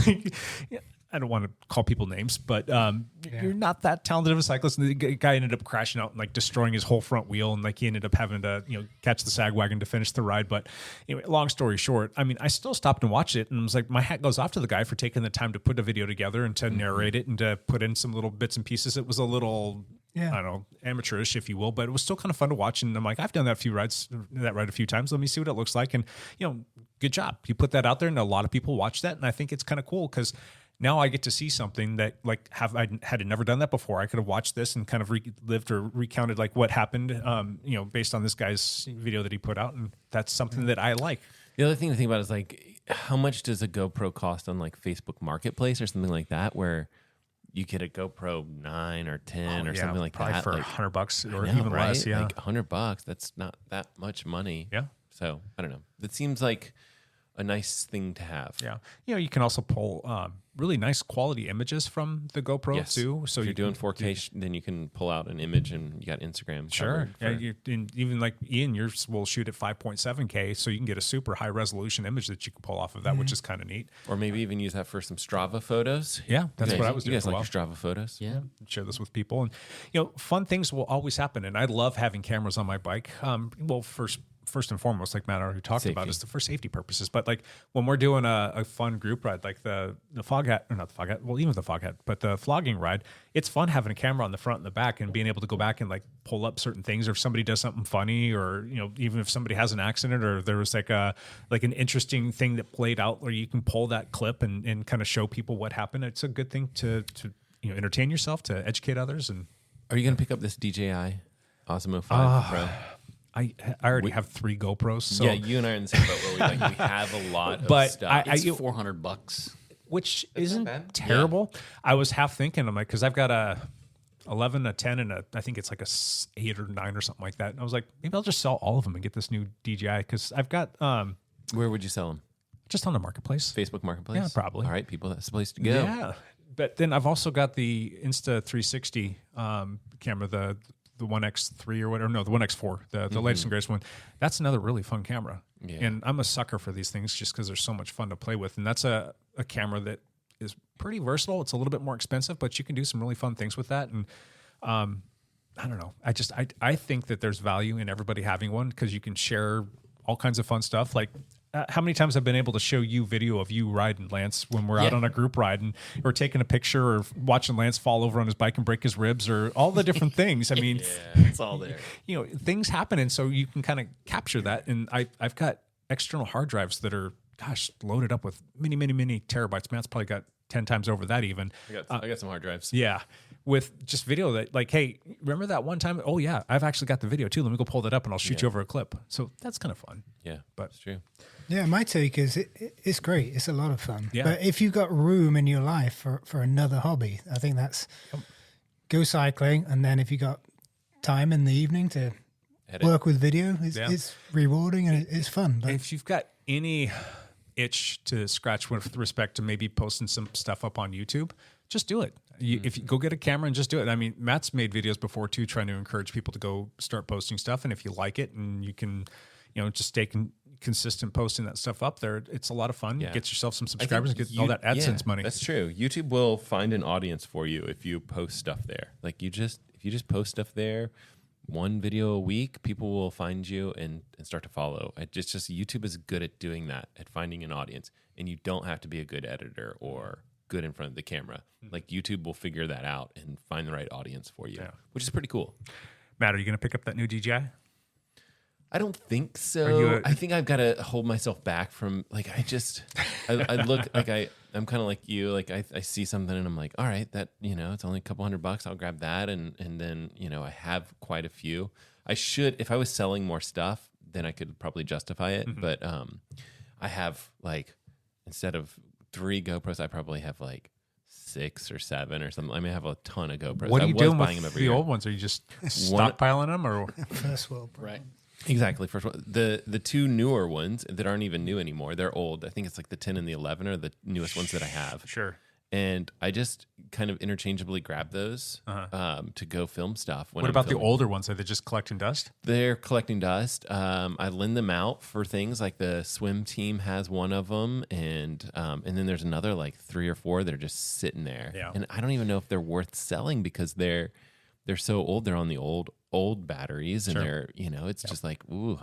I don't want to call people names, but you're not that talented of a cyclist. And the guy ended up crashing out and like destroying his whole front wheel, and like he ended up having to catch the sag wagon to finish the ride. But anyway, long story short, I mean, I still stopped and watched it, and was like, my hat goes off to the guy for taking the time to put a video together and to narrate it and to put in some little bits and pieces. It was a little, I don't know, amateurish, if you will, but it was still kind of fun to watch. And I'm like, I've done that ride a few times. Let me see what it looks like. And good job. You put that out there, and a lot of people watch that, and I think it's kind of cool because now I get to see something that like I had never done that before. I could have watched this and kind of relived or recounted like what happened, based on this guy's video that he put out, and that's something that I like. The other thing to think about is like, how much does a GoPro cost on like Facebook Marketplace or something like that, where you get a GoPro 9 or 10 or something like probably that, for like $100 or I know, even less. Yeah, like $100. That's not that much money. Yeah. So I don't know. That seems like a nice thing to have. Yeah. You can also pull really nice quality images from the GoPro too. So if you're doing 4K, then you can pull out an image, and you got Instagram. Sure. Yeah. Even like Ian, yours will shoot at 5.7K, so you can get a super high resolution image that you can pull off of that, which is kind of neat. Or maybe even use that for some Strava photos. Yeah, that's what I was You doing. guys like your Strava photos? Yeah. Share this with people, and fun things will always happen. And I love having cameras on my bike. First and foremost, like Matt already talked about, is for safety purposes. But like when we're doing a fun group ride, like the fog hat, or not the fog hat, well, even the fog hat, but the flogging ride, it's fun having a camera on the front and the back and being able to go back and like pull up certain things, or if somebody does something funny, or even if somebody has an accident, or there was like an interesting thing that played out, where you can pull that clip and kind of show people what happened. It's a good thing to entertain yourself, to educate others. And are you going to pick up this DJI Osmo 5 Pro? I already have 3 GoPros. So. Yeah, you and I are in the same boat where we have a lot of stuff. It's $400, which isn't terrible. Yeah. I was half thinking, I'm like, because I've got a 11, a 10, and I think it's like a 8 or 9 or something like that. And I was like, maybe I'll just sell all of them and get this new DJI, because I've got. Where would you sell them? Just on the marketplace. Facebook Marketplace? Yeah, probably. All right, people, that's the place to go. Yeah. But then I've also got the Insta360 camera, the 1X3 or whatever. No, the 1X4, the latest and greatest one. That's another really fun camera. Yeah. And I'm a sucker for these things just because they're so much fun to play with. And that's a camera that is pretty versatile. It's a little bit more expensive, but you can do some really fun things with that. And I don't know. I think that there's value in everybody having one, because you can share all kinds of fun stuff. Like, how many times I've been able to show you video of you riding, Lance, when we're out on a group ride, and or taking a picture, or watching Lance fall over on his bike and break his ribs, or all the different things. I mean, it's all there. Things happen, and so you can kind of capture that. And I've got external hard drives that are, loaded up with many, many, many terabytes. Matt's probably got 10 times over that even. I got some hard drives. Yeah. With just video that, like, hey, remember that one time? Oh, yeah, I've actually got the video too. Let me go pull that up and I'll shoot you over a clip. So that's kind of fun. Yeah, but it's true. Yeah, my take is it's great. It's a lot of fun. Yeah. But if you've got room in your life for another hobby, I think that's go cycling. And then if you got time in the evening to work with video, it's rewarding and it's fun. But if you've got any itch to scratch with respect to maybe posting some stuff up on YouTube, just do it. If you go get a camera and just do it. I mean, Matt's made videos before too, trying to encourage people to go start posting stuff. And if you like it and you can, just stay consistent posting that stuff up there, it's a lot of fun. Yeah. Get yourself some subscribers and get all that AdSense money. That's true. YouTube will find an audience for you if you post stuff there. Like if you just post stuff there, one video a week, people will find you and start to follow. It's just YouTube is good at doing that, at finding an audience. And you don't have to be a good editor or good in front of the camera. Like YouTube will figure that out and find the right audience for you, which is pretty cool. Matt, are you going to pick up that new DJI? I don't think so. I think I've got to hold myself back from, like, I look like I'm kind of like you. Like I see something and I'm like, all right, that, it's only a couple $100. I'll grab that. And then, I have quite a few. I should, if I was selling more stuff, then I could probably justify it. Mm-hmm. But I have, like, instead of 3 GoPros, I probably have like 6 or 7 or something. I mean, I have a ton of GoPros. What are you doing buying with them the old ones? Are you just stockpiling them, or first world? Right. Exactly. First one. The 2 newer ones that aren't even new anymore. They're old. I think it's like the 10 and the 11 are the newest ones that I have. Sure. and I just kind of interchangeably grab those to go film stuff. When What I'm about the filming. older ones? Are they just collecting dust? They're collecting dust. I lend them out for things like the swim team has one of them, and then there's another like 3 or 4 that are just sitting there. Yeah. And I don't even know if they're worth selling because they're so old. They're on the old batteries, and they're it's just like, ooh,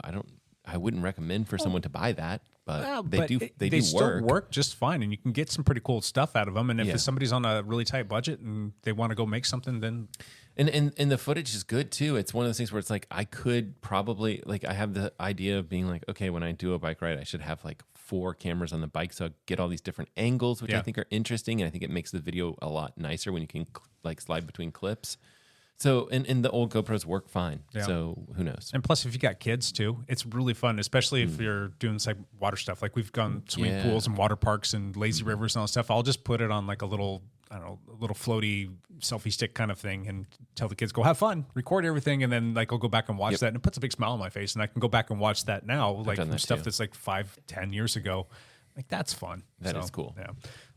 I wouldn't recommend for someone to buy that, but they do still work just fine, and you can get some pretty cool stuff out of them. And if somebody's on a really tight budget and they want to go make something, then and the footage is good too. It's one of those things where it's like I could probably I have the idea of being like, okay, when I do a bike ride, I should have like 4 cameras on the bike, so I get all these different angles, which I think are interesting, and I think it makes the video a lot nicer when you can like slide between clips. So, and the old GoPros work fine. Yeah. So who knows? And plus, if you got kids too, it's really fun, especially if you're doing like water stuff. Like we've gone swimming pools and water parks and lazy rivers and all that stuff. I'll just put it on like a little, I don't know, a little floaty selfie stick kind of thing and tell the kids, go have fun, record everything. And then like I'll go back and watch that, and it puts a big smile on my face. And I can go back and watch that now, like from stuff that's like 5-10 years ago. Like that's fun. That is cool. Yeah.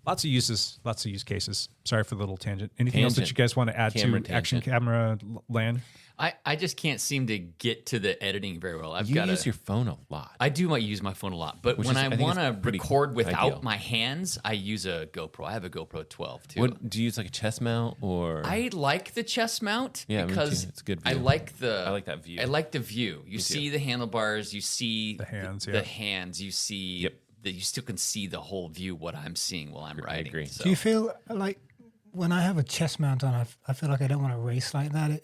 Lots of uses, lots of use cases. Sorry for the little tangent. Anything else that you guys want to add to action camera land? I just can't seem to get to the editing very well. You use your phone a lot. I do use my phone a lot, but when I want to record without my hands, I use a GoPro. I have a GoPro 12 too. What do you use, like a chest mount or? I like the chest mount because it's a good view. I like that view. I like the view. You see the handlebars, you see the hands, you see that you still can see the whole view, what I'm seeing while I'm riding. I agree. So. Do you feel like when I have a chest mount on, I feel like I don't want to race like that.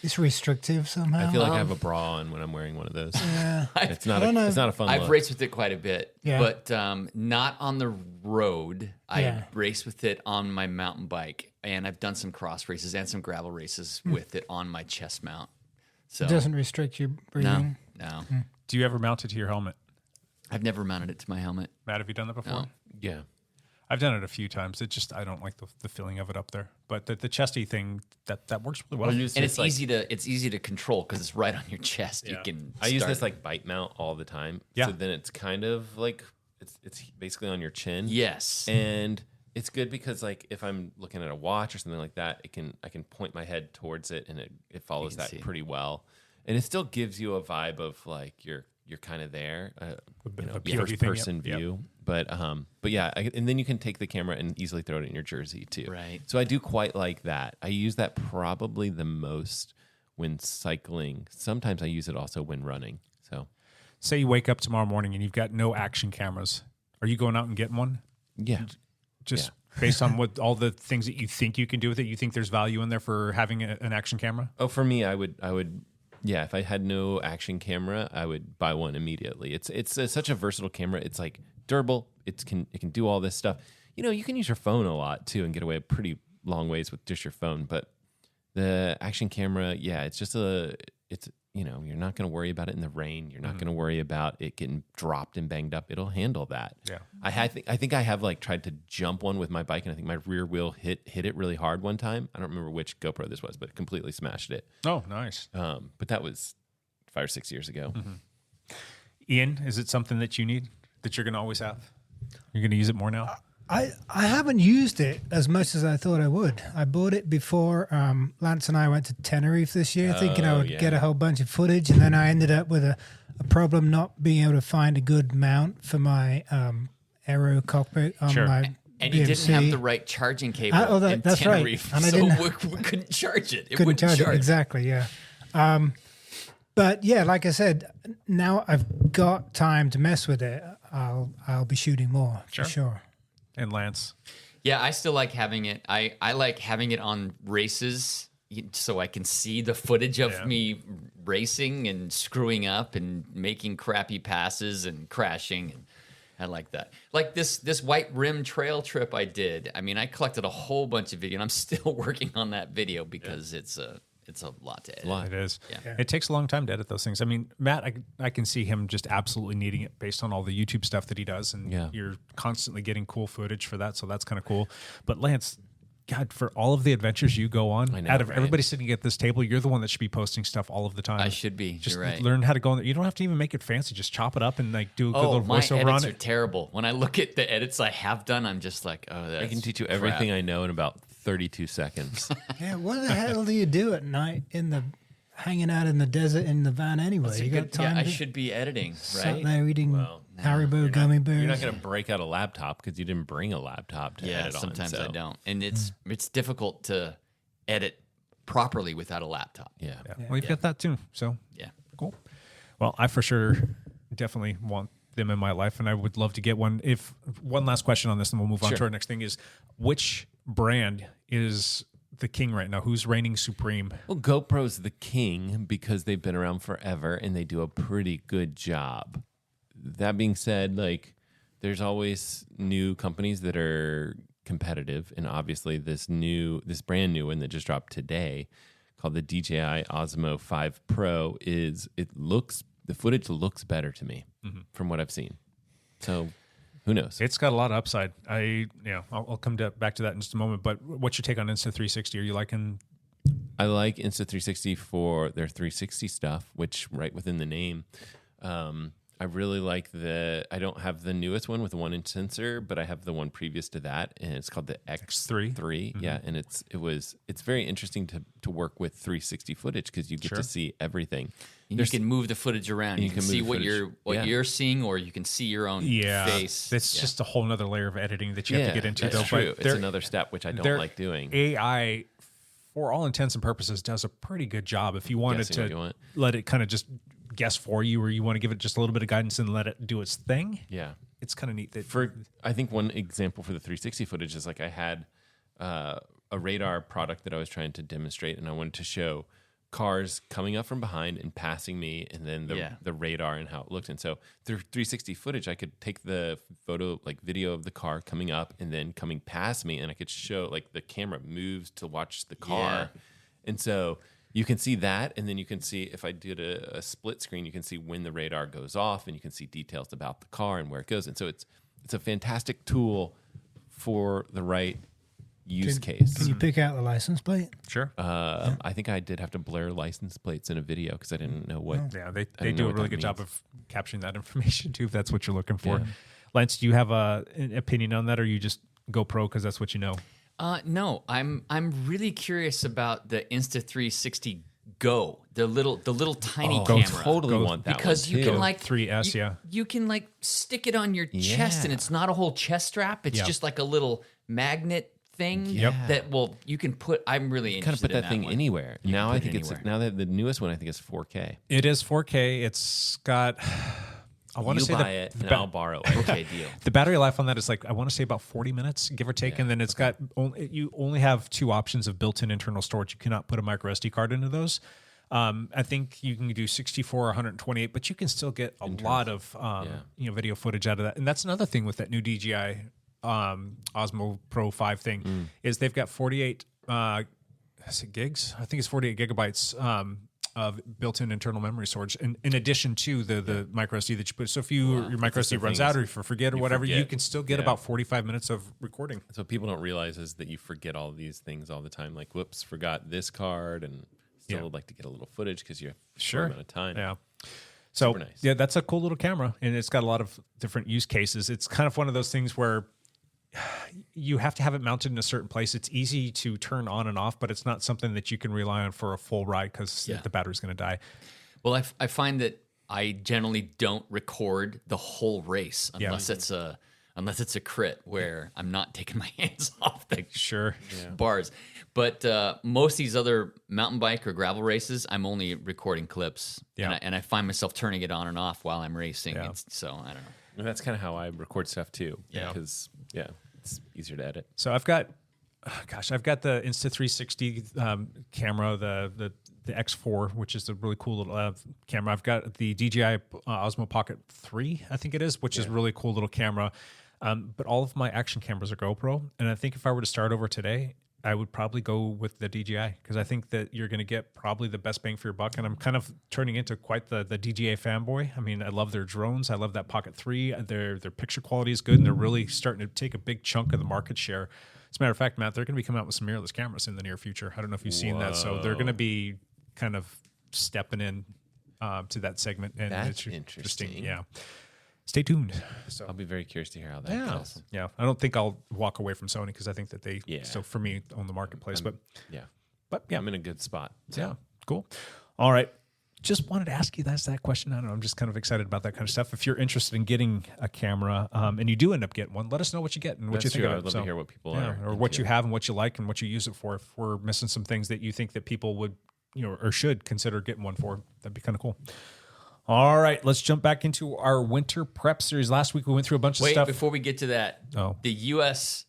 It's restrictive somehow. I feel like I have a bra on when I'm wearing one of those. Yeah, it's not a fun I've look. raced with it quite a bit, but not on the road. I race with it on my mountain bike, and I've done some cross races and some gravel races with it on my chest mount. So it doesn't restrict your breathing? No. Do you ever mount it to your helmet? I've never mounted it to my helmet. Matt, have you done that before? No. Yeah. I've done it a few times. It just, I don't like the feeling of it up there. But the chesty thing, that works really well. And it's easy to control because it's right on your chest. Yeah. You can. I use this like bite mount all the time. Yeah. So then it's kind of like it's basically on your chin. Yes. And it's good because like if I'm looking at a watch or something like that, I can point my head towards it and it follows that pretty well. And it still gives you a vibe of like you're kind of there, first person view. Yep. But yeah, and then you can take the camera and easily throw it in your jersey too. Right. So I do quite like that. I use that probably the most when cycling. Sometimes I use it also when running. So, say you wake up tomorrow morning and you've got no action cameras. Are you going out and getting one? Yeah. Just based on what all the things that you think you can do with it, you think there's value in there for having an action camera? Oh, for me, I would. Yeah, if I had no action camera, I would buy one immediately. It's such a versatile camera. It's like durable. It can do all this stuff. You can use your phone a lot too and get away pretty long ways with just your phone. But the action camera, you're not going to worry about it in the rain. You're not going to worry about it getting dropped and banged up. It'll handle that. Yeah. I think I have like tried to jump one with my bike, and I think my rear wheel hit it really hard one time. I don't remember which GoPro this was, but it completely smashed it. Oh, nice. But that was 5 or 6 years ago. Mm-hmm. Ian, is it something that you need that you're going to always have? You're going to use it more now? I haven't used it as much as I thought I would. I bought it before Lance and I went to Tenerife this year, thinking I would get a whole bunch of footage, and then I ended up with a problem not being able to find a good mount for my aero cockpit on my And you didn't have the right charging cable in that's Tenerife, right. And so we couldn't charge it. It wouldn't charge it. Exactly, yeah. But yeah, like I said, now I've got time to mess with it. I'll be shooting more for sure. And Lance? Yeah, I still like having it. I like having it on races so I can see the footage of me racing and screwing up and making crappy passes and crashing. And I like that. Like this white rim trail trip I did. I mean, I collected a whole bunch of video, and I'm still working on that video because it's a lot to edit. It is. Yeah. It takes a long time to edit those things. I mean, Matt, I can see him just absolutely needing it based on all the YouTube stuff that he does, and you're constantly getting cool footage for that, so that's kind of cool. But Lance, God, for all of the adventures you go on, I know, out of right? everybody sitting at this table, you're the one that should be posting stuff all of the time. I should be. Just You're right. learn how to go. You don't have to even make it fancy. Just chop it up and like do a good little my voiceover edits on are it. terrible. When I look at the edits I have done, I'm just like, oh, that's I can teach you crap. everything I know in about 32 seconds. Yeah, what the hell do you do at night hanging out in the desert in the van anyway? That's a You good- got time? yeah, I to should be editing, sit right? there eating Haribo gummy bears. You're not going to break out a laptop because you didn't bring a laptop to Yeah, edit on. sometimes I so- don't, and it's difficult to edit properly without a laptop. Yeah. Well, you've got that too. So Yeah. cool. Well, I for sure definitely want them in my life, and I would love to get one. If one last question on this, and we'll move on Sure. to our next thing is, which brand is the king right now? Who's reigning supreme? Well, GoPro's the king because they've been around forever and they do a pretty good job. That being said, like there's always new companies that are competitive, and obviously this brand new one that just dropped today called the DJI Osmo 5 Pro the footage looks better to me from what I've seen. So who knows? It's got a lot of upside. I'll come back to that in just a moment. But what's your take on Insta360? Are you liking? I like Insta360 for their 360 stuff, which right within the name. I really like I don't have the newest one with the 1-inch sensor, but I have the one previous to that, and it's called the X3. Yeah, and it's very interesting to work with 360 footage because you get to see everything. And you can move the footage around. You can see move what footage. you're seeing, or you can see your own face. That's just a whole nother layer of editing that you have to get into. That's though. true. But It's another step which I don't like doing. AI, for all intents and purposes, does a pretty good job. If you wanted Guessing what you to want. let it kind of just guess for you, or you want to give it just a little bit of guidance and let it do its thing, Yeah. it's kind of neat. That I think one example for the 360 footage is like I had a radar product that I was trying to demonstrate, and I wanted to show cars coming up from behind and passing me, and then the radar and how it looked. And so through 360 footage, I could take the video of the car coming up and then coming past me, and I could show like the camera moves to watch the car. Yeah. And so you can see that, and then you can see if I did a split screen, you can see when the radar goes off, and you can see details about the car and where it goes. And so it's a fantastic tool for the right use case. Can you pick out the license plate? sure. I think I did have to blur license plates in a video because I didn't know what. Yeah, they didn't do know a what really that good job means. of capturing that information too, if that's what you're looking for. Yeah. Lance, do you have an opinion on that, or you just go pro because that's what you know? No, I'm really curious about the Insta360 Go, the little tiny I camera. totally want that because one you too. can like 3S, yeah. you can like stick it on your chest, and Yeah. it's not a whole chest strap. It's Yeah. just like a little magnet thing Yep. that you can put. I'm really Kind of interested put that in thing one. anywhere. You Now can I put it think anywhere. now that the newest one I think is 4K. It is 4K. It's got. I want to You say buy it and I'll borrow it. Okay, deal. the battery life on that is like I want to say about 40 minutes, give or take, and then it's got you only have two options of built-in internal storage. You cannot put a micro SD card into those. I think you can do 64 or 128, but you can still get a lot of video footage out of that. And that's another thing with that new DJI Osmo Pro 5 thing is they've got 48 is it gigs? I think it's 48 gigabytes of built-in internal memory storage, in addition to the micro SD that you put. So if your micro SD runs out, or if you forget or whatever, you can still get about 45 minutes of recording. So what people don't realize is that you forget all these things all the time. Like, whoops, forgot this card, and still would like to get a little footage because you have a short amount of time. Yeah. So Super nice. yeah, that's a cool little camera, and it's got a lot of different use cases. It's kind of one of those things where you have to have it mounted in a certain place. It's easy to turn on and off, but it's not something that you can rely on for a full ride because the battery's going to die. Well, I find that I generally don't record the whole race unless it's a crit where I'm not taking my hands off the bars. But most of these other mountain bike or gravel races, I'm only recording clips, and I find myself turning it on and off while I'm racing. Yeah. So I don't know. And that's kind of how I record stuff too. Yeah. Because it's easier to edit. So I've got the Insta360 camera, the X4, which is a really cool little camera. I've got the DJI Osmo Pocket 3, I think it is, which is a really cool little camera. But all of my action cameras are GoPro. And I think if I were to start over today, I would probably go with the DJI because I think that you're going to get probably the best bang for your buck. And I'm kind of turning into quite the DJI fanboy. I mean, I love their drones. I love that Pocket 3. Their picture quality is good, and they're really starting to take a big chunk of the market share. As a matter of fact, Matt, they're going to be coming out with some mirrorless cameras in the near future. I don't know if you've seen that. So they're going to be kind of stepping in to that segment. And That's it's interesting. Yeah. Stay tuned. So I'll be very curious to hear how that goes. yeah, I don't think I'll walk away from Sony because I think that they still, for me, own the marketplace. But yeah, I'm in a good spot. So. yeah, cool. All right. Just wanted to ask you that question. I don't know. I'm just kind of excited about that kind of stuff. If you're interested in getting a camera and you do end up getting one, let us know what you get and what you think true. of it. I'd love to hear what people are or what into. you have and what you like and what you use it for. If we're missing some things that you think that people would, or should consider getting one for, that'd be kind of cool. All right, let's jump back into our winter prep series. Last week we went through a bunch of stuff. Wait, before we get to that, the U.S.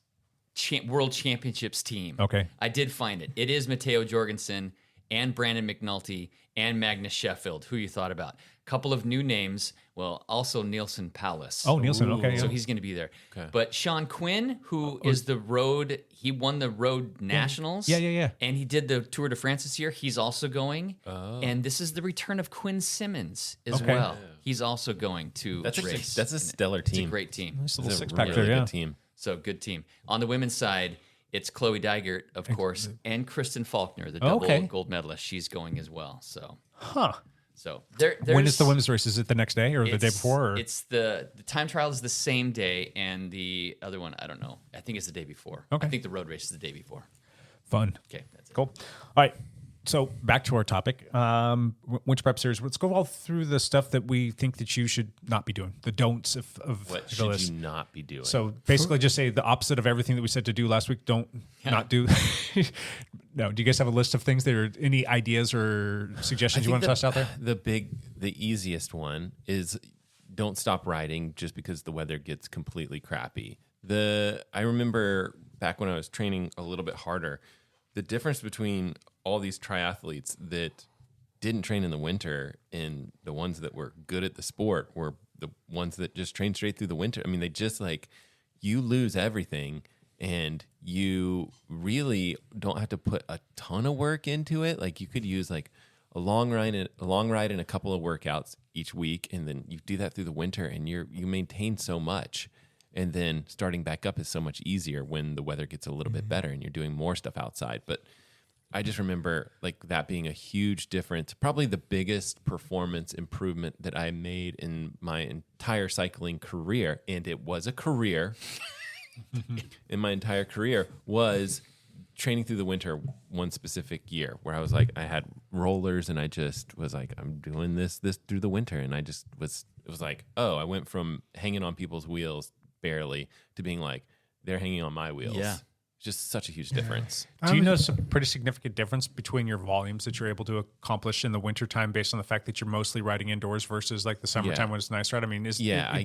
World Championships team. Okay. I did find it. It is Matteo Jorgensen and Brandon McNulty and Magnus Sheffield. Who you thought about? Couple of new names. Well, also Nielsen Palace. Oh, Nielsen. Okay. So Yeah. he's going to be there. Okay. But Sean Quinn, who is the road, he won the road nationals. Yeah. And he did the Tour de France this year. He's also going. And this is the return of Quinn Simmons as well. He's also going to race. That's a stellar team. It's a great team. Nice little It's a six-pack really there, good team. So good team. On the women's side, it's Chloe Dygert, of course, and Kristen Faulkner, the double gold medalist. She's going as well. So, So there's, when is the women's race? Is it the next day or the day before? Or? It's the time trial is the same day, and the other one I don't know. I think it's the day before. Okay. I think the road race is the day before. Fun. Okay, that's it. Cool. All right. So back to our topic, winter prep series. Let's go all through the stuff that we think that you should not be doing, the don'ts of What the should list. you not be doing? So basically, just say the opposite of everything that we said to do last week. Don't not do. No. Do you guys have a list of things that are any ideas or suggestions you want to toss out there? The easiest one is don't stop riding just because the weather gets completely crappy. I remember back when I was training a little bit harder, the difference between all these triathletes that didn't train in the winter and the ones that were good at the sport were the ones that just trained straight through the winter. I mean, they just you lose everything and you really don't have to put a ton of work into it. Like you could use a long ride and a couple of workouts each week. And then you do that through the winter and you maintain so much. And then starting back up is so much easier when the weather gets a little bit better and you're doing more stuff outside. But I just remember that being a huge difference, probably the biggest performance improvement that I made in my entire cycling career. And it was a career in my entire career was training through the winter one specific year where I was I had rollers and I just was I'm doing this through the winter. And it was I went from hanging on people's wheels barely to being they're hanging on my wheels. Yeah. Just such a huge difference. Do you notice a pretty significant difference between your volumes that you're able to accomplish in the wintertime based on the fact that you're mostly riding indoors versus the summertime when it's nice, right? I mean, it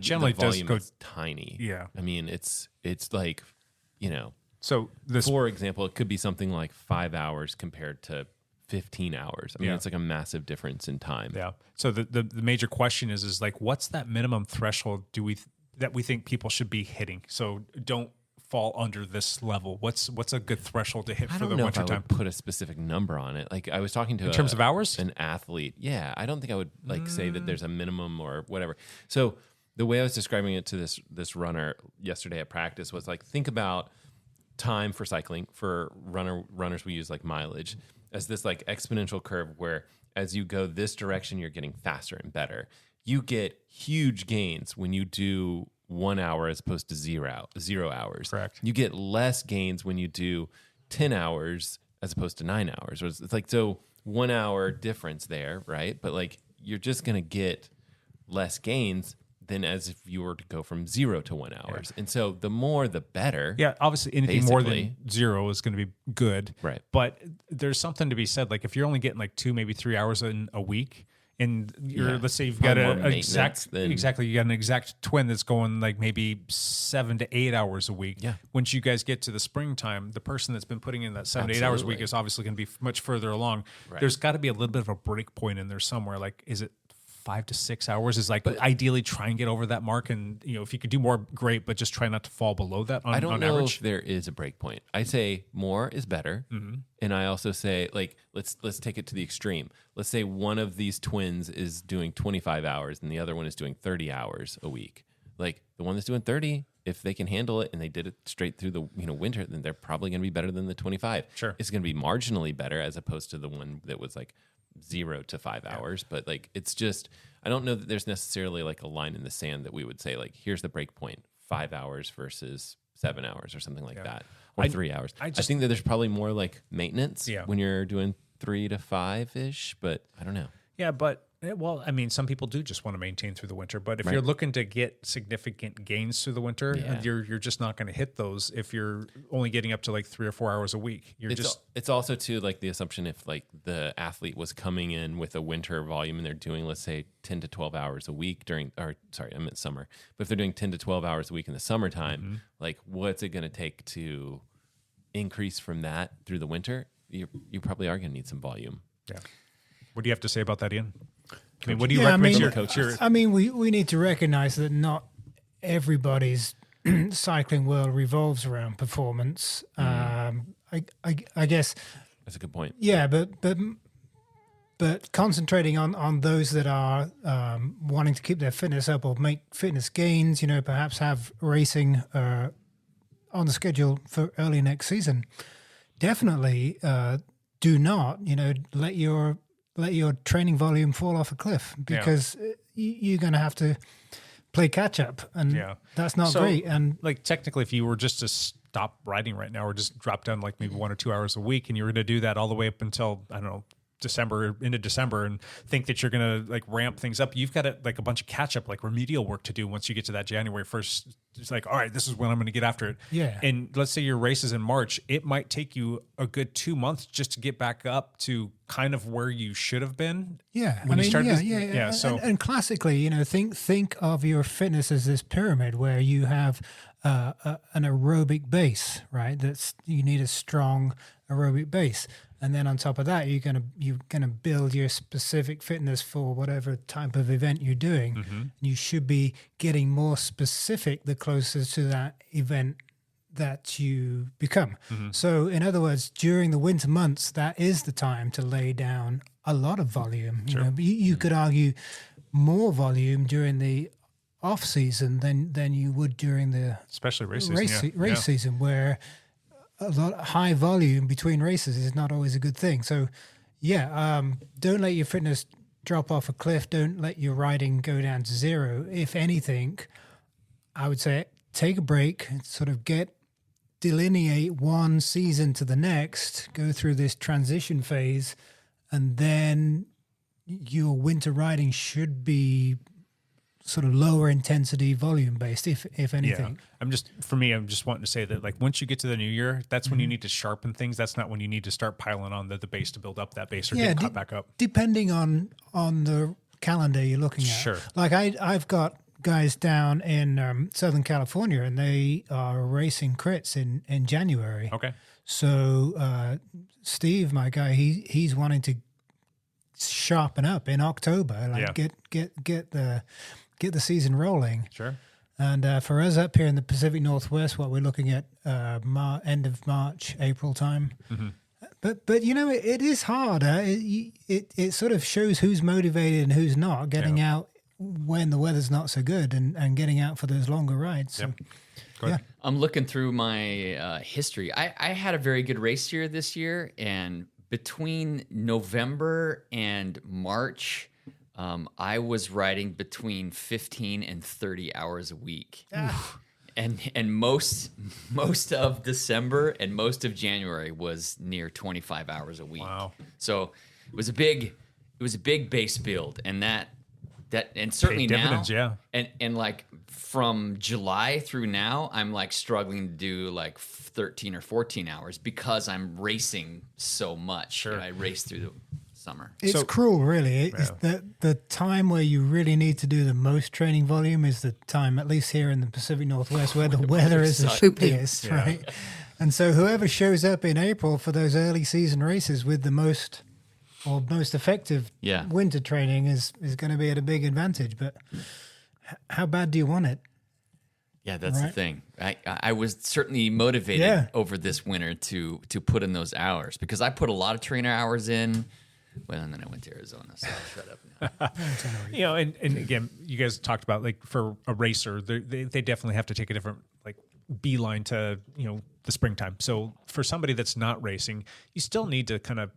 generally the does volume go is tiny. Yeah. I mean, it's So this, for example, it could be something like 5 hours compared to 15 hours. I mean, it's a massive difference in time. yeah. So the major question is what's that minimum threshold that we think people should be hitting? So don't fall under this level. What's a good threshold to hit I for don't the know if I wintertime? would put a specific number on it. I was talking to In terms of hours? an athlete. Yeah, I don't think I would say that there's a minimum or whatever. So the way I was describing it to this runner yesterday at practice was think about time for cycling for runners. We use mileage as this exponential curve where as you go this direction, you're getting faster and better. You get huge gains when you do 1 hour as opposed to 0 hours. Correct. You get less gains when you do 10 hours as opposed to 9 hours. It's so 1 hour difference there, right? But you're just going to get less gains than as if you were to go from 0 to 1 hours. Yeah. And so the more, the better. Yeah, obviously anything more than 0 is going to be good. Right. But there's something to be said. If you're only getting 2, maybe 3 hours in a week, and let's say you've got you got an exact twin that's going maybe 7 to 8 hours a week. Yeah. Once you guys get to the springtime, the person that's been putting in that 7 to 8 hours a week is obviously going to be much further along. Right. There's got to be a little bit of a break point in there somewhere. Is it 5 to 6 hours? Is ideally try and get over that mark, and if you could do more, great, but just try not to fall below that. I don't know average. if there is a break point. I say more is better, and I also say let's take it to the extreme. Let's say one of these twins is doing 25 hours and the other one is doing 30 hours a week. The one that's doing 30 if they can handle it and they did it straight through the winter, then they're probably going to be better than the 25. Sure. It's going to be marginally better as opposed to the one that was like 0 to 5 hours. But like, it's just, I don't know that there's necessarily like a line in the sand that we would say like, here's the break point, 5 hours versus 7 hours or something like that, or 3 hours. I think that there's probably more like maintenance when you're doing 3 to 5 ish, but I don't know. Yeah, but well, I mean, some people do just want to maintain through the winter. But if you're looking to get significant gains through the winter, you're just not going to hit those if you're only getting up to like 3 or 4 hours a week. It's also too like the assumption if like the athlete was coming in with a winter volume and they're doing, let's say, 10 to 12 hours a week I meant summer. But if they're doing 10 to 12 hours a week in the summertime, like what's it going to take to increase from that through the winter? You probably are going to need some volume. Yeah. What do you have to say about that, Ian? I mean, what do you recommend to your coach? I mean, we need to recognize that not everybody's cycling world revolves around performance. I guess that's a good point. Yeah, but concentrating on those that are wanting to keep their fitness up or make fitness gains, perhaps have racing on the schedule for early next season. Definitely do not, let your training volume fall off a cliff because you're going to have to play catch up, and that's not great. And like technically, if you were just to stop riding right now, or just drop down like maybe 1 or 2 hours a week, and you were going to do that all the way up until I don't know into December, and think that you're going to like ramp things up, you've got like a bunch of catch up, like remedial work to do once you get to that January 1st. It's like, all right, this is when I'm going to get after it. Yeah. And let's say your race is in March, it might take you a good 2 months just to get back up to kind of where you should have been. Yeah. When you started So and classically, think of your fitness as this pyramid where you have an aerobic base, right? You need a strong aerobic base. And then on top of that, you're gonna build your specific fitness for whatever type of event you're doing. Mm-hmm. You should be getting more specific the closer to that event that you become. Mm-hmm. So in other words, during the winter months, that is the time to lay down a lot of volume. Sure. You could argue more volume during the off season than you would during the especially race season, where a lot high volume between races is not always a good thing. So, don't let your fitness drop off a cliff. Don't let your riding go down to zero. If anything, I would say take a break, sort of delineate one season to the next, go through this transition phase, and then your winter riding should be sort of lower intensity volume based, if anything. I'm just wanting to say that like once you get to the new year, that's when you need to sharpen things. That's not when you need to start piling on the base to build up that base or get caught back up. Depending on the calendar you're looking at. Sure. Like I've got guys down in Southern California, and they are racing crits in January. Okay. So Steve, my guy, he's wanting to sharpen up in October, get the season rolling. Sure. And for us up here in the Pacific Northwest, what we're looking at end of March, April time. Mm-hmm. But it is hard. It sort of shows who's motivated and who's not, getting out when the weather's not so good and getting out for those longer rides. So, I'm looking through my history. I had a very good race year this year, and between November and March, I was riding between 15 and 30 hours a week. And most of December and most of January was near 25 hours a week. Wow. So it was a big base build, and that and certainly now, and like from July through now, I'm like struggling to do like 13 or 14 hours because I'm racing so much. Sure. I race through the summer. It's cruel, really. It's the time where you really need to do the most training volume is the time, at least here in the Pacific Northwest, where the weather is the shittiest, right? And so whoever shows up in April for those early season races with the most effective winter training is going to be at a big advantage. But how bad do you want it? Yeah, that's the thing. I was certainly motivated over this winter to put in those hours because I put a lot of trainer hours in. Well, and then I went to Arizona, so I'll shut up now. And again, you guys talked about like for a racer, they definitely have to take a different beeline to, the springtime. So for somebody that's not racing, you still need to kind of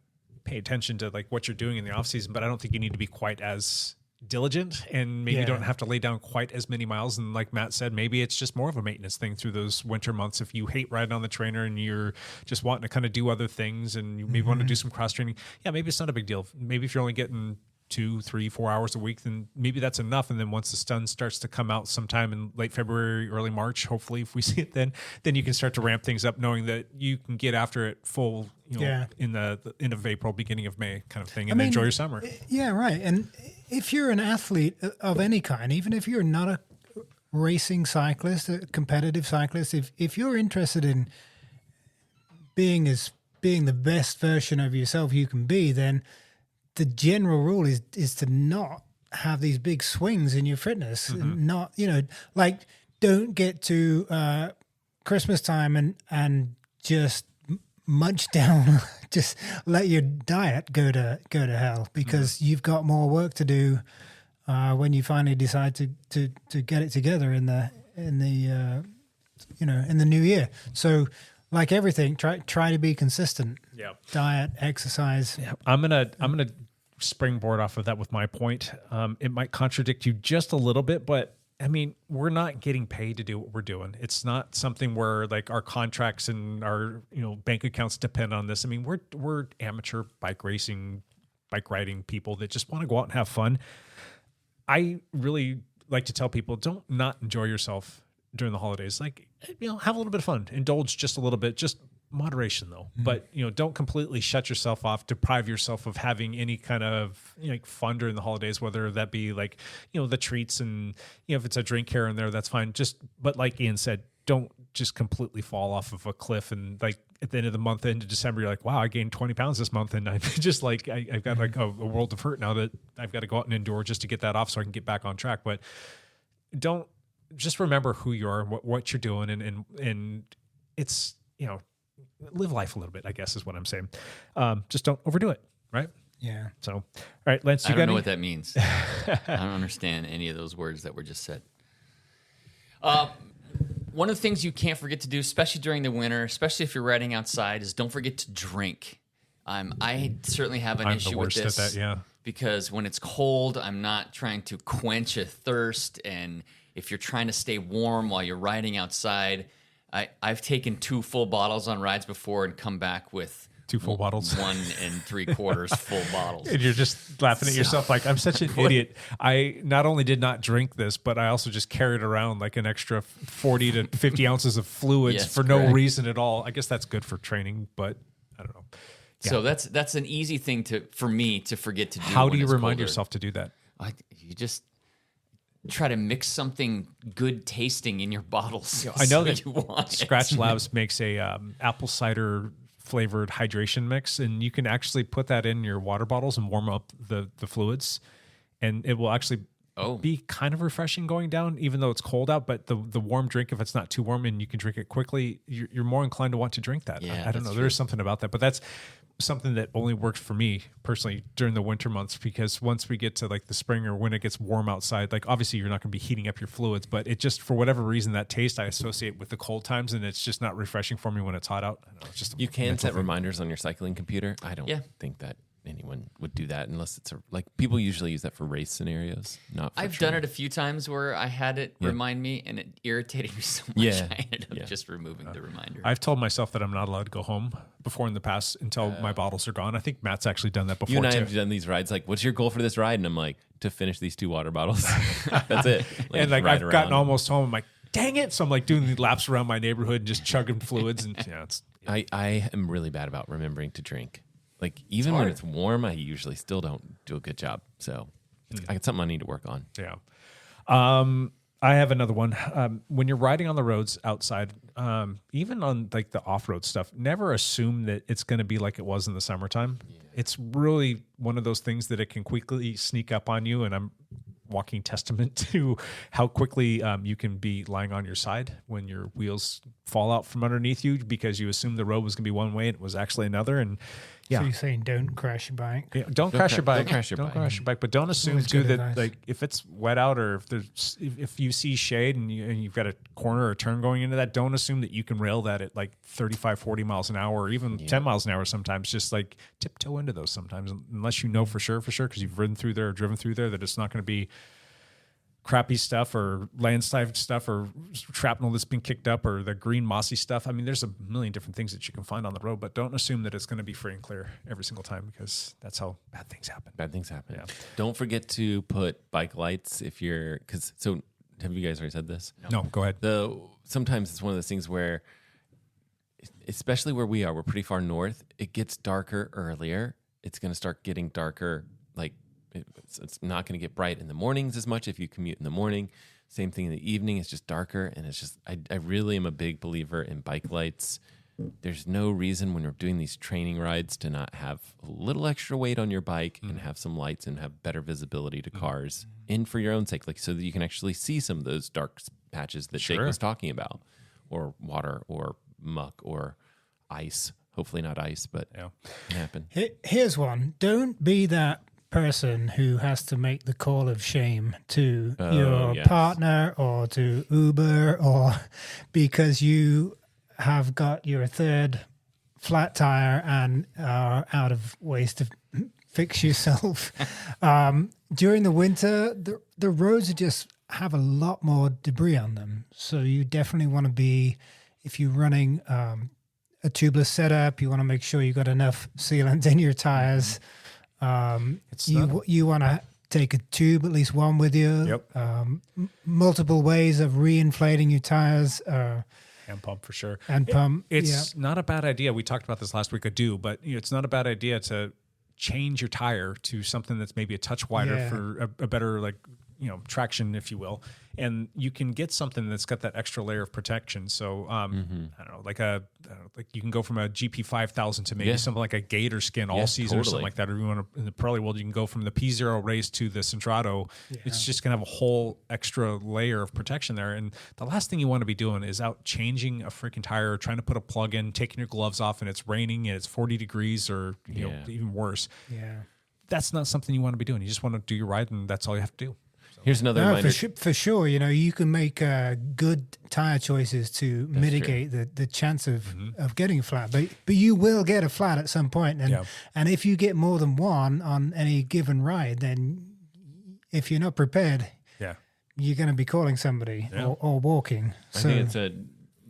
pay attention to like what you're doing in the off season, but I don't think you need to be quite as diligent, and maybe you don't have to lay down quite as many miles. And like Matt said, maybe it's just more of a maintenance thing through those winter months. If you hate riding on the trainer and you're just wanting to kind of do other things and you maybe want to do some cross training, maybe it's not a big deal. Maybe if you're only getting 2, 3, 4 hours a week, then maybe that's enough. And then once the sun starts to come out sometime in late February, early March, hopefully if we see it then you can start to ramp things up, knowing that you can get after it full, in the end of April, beginning of May kind of thing, and enjoy your summer. Yeah, right. And if you're an athlete of any kind, even if you're not a racing cyclist, a competitive cyclist, if you're interested in being the best version of yourself you can be, then the general rule is to not have these big swings in your fitness. Not, don't get to Christmas time and just munch down, just let your diet go to hell, because you've got more work to do when you finally decide to get it together in the new year. So, like everything, try to be consistent. Yeah. Diet, exercise. Yeah. I'm gonna springboard off of that with my point. It might contradict you just a little bit, but I mean, we're not getting paid to do what we're doing. It's not something where like our contracts and our bank accounts depend on this. I mean, we're amateur bike riding people that just want to go out and have fun. I really like to tell people, don't not enjoy yourself during the holidays. Like, have a little bit of fun, indulge just a little bit, just moderation though. But don't completely shut yourself off, deprive yourself of having any kind of fun during the holidays, whether that be like the treats, and if it's a drink here and there, that's fine. But like Ian said, don't just completely fall off of a cliff, and like at the end of the month, into December, you're like, wow, I gained 20 pounds this month, and I'm just like, I've got like a world of hurt now that I've got to go out and endure just to get that off so I can get back on track. But don't, just remember who you are and what you're doing, and it's live life a little bit, I guess is what I'm saying. Just don't overdo it, right? Yeah. So, all right, Lance, I don't know what that means. I don't understand any of those words that were just said. One of the things you can't forget to do, especially during the winter, especially if you're riding outside, is don't forget to drink. I certainly have an issue with this. At that, because when it's cold, I'm not trying to quench a thirst, and if you're trying to stay warm while you're riding outside, I've taken 2 full bottles on rides before and come back with 2 full bottles, 1 3/4 full bottles. And you're just laughing at yourself like, I'm such an idiot. I not only did not drink this, but I also just carried around like an extra 40 to 50 ounces of fluids for no reason at all. I guess that's good for training, but I don't know. Yeah. So that's an easy thing for me to forget to do. How do you remind yourself to do that? You just try to mix something good tasting in your bottles. I know that Scratch Labs makes a apple cider flavored hydration mix, and you can actually put that in your water bottles and warm up the fluids, and it will actually be kind of refreshing going down, even though it's cold out. But the warm drink, if it's not too warm and you can drink it quickly, you're more inclined to want to drink that. Yeah, I don't know. There's something about that, but that's something that only works for me personally during the winter months, because once we get to like the spring or when it gets warm outside, like obviously you're not going to be heating up your fluids, but it just, for whatever reason, that taste I associate with the cold times, and it's just not refreshing for me when it's hot out. I don't know, it's just you can set reminders on your cycling computer. I don't think that anyone would do that unless it's like people usually use that for race scenarios. I've done it a few times where I had it remind me, and it irritated me so much. I ended up just removing the reminder. I've told myself that I'm not allowed to go home before in the past until my bottles are gone. I think Matt's actually done that before. You and I too. have done these rides. Like, what's your goal for this ride? And I'm like, to finish these 2 water bottles. That's it. And like I've gotten almost home. I'm like, dang it! So I'm like doing the laps around my neighborhood and just chugging fluids. And I am really bad about remembering to drink. Like, even when it's warm, I usually still don't do a good job. So it's something I need to work on. Yeah. I have another one. When you're riding on the roads outside, even on like the off-road stuff, never assume that it's going to be like it was in the summertime. Yeah. It's really one of those things that it can quickly sneak up on you. And I'm walking testament to how quickly you can be lying on your side when your wheels fall out from underneath you because you assumed the road was going to be one way and it was actually another. And yeah, So you're saying don't crash your bike? yeah, don't crash your bike. Don't crash your bike. But don't assume Always too good that advice. like if it's wet out or if you see shade and you've got a corner or turn going into that, don't assume that you can rail that at like 35, 40 miles an hour or even 10 miles an hour sometimes. Just like tiptoe into those sometimes, unless you know for sure because you've ridden through there or driven through there that it's not going to be crappy stuff or landslide stuff or shrapnel that's been kicked up or the green mossy stuff. I mean, there's a million different things that you can find on the road, but don't assume that it's going to be free and clear every single time because that's how bad things happen. Bad things happen. Yeah. Don't forget to put bike lights if you're so have you guys already said this? No, go ahead. Sometimes it's one of those things where, especially where we are, we're pretty far north. It gets darker earlier. It's going to start getting darker. Like it's not going to get bright in the mornings as much if you commute in the morning. Same thing in the evening. It's just darker, and it's just I really am a big believer in bike lights. There's no reason when we're doing these training rides to not have a little extra weight on your bike and have some lights and have better visibility to cars in for your own sake, like so that you can actually see some of those dark patches that Jake was talking about, or water or muck or ice. Hopefully not ice, but it can happen. Here's one. Don't be that person who has to make the call of shame to your partner or to Uber or because you have got your third flat tire and are out of ways to fix yourself. During the winter, the roads just have a lot more debris on them. So you definitely want to be, if you're running a tubeless setup, you want to make sure you got enough sealant in your tires. You want to take a tube, at least one with you. Yep. Multiple ways of reinflating your tires. And pump for sure. And pump. It's not a bad idea. We talked about this last week, but it's not a bad idea to change your tire to something that's maybe a touch wider for a better traction, if you will. And you can get something that's got that extra layer of protection. So I don't know, like you can go from a GP 5000 to maybe something like a gator skin all season or something like that. Or you want to, in the Pirelli world, you can go from the P0 race to the Centrado. It's just gonna have a whole extra layer of protection there. And the last thing you want to be doing is out changing a freaking tire, trying to put a plug in, taking your gloves off, and it's raining and it's 40 degrees or you know even worse. Yeah, that's not something you want to be doing. You just want to do your ride, and that's all you have to do. Here's another reminder. For sure, you can make good tire choices to mitigate the chance of getting a flat, but you will get a flat at some point, and if you get more than one on any given ride, then if you're not prepared, you're going to be calling somebody or walking. I think it's a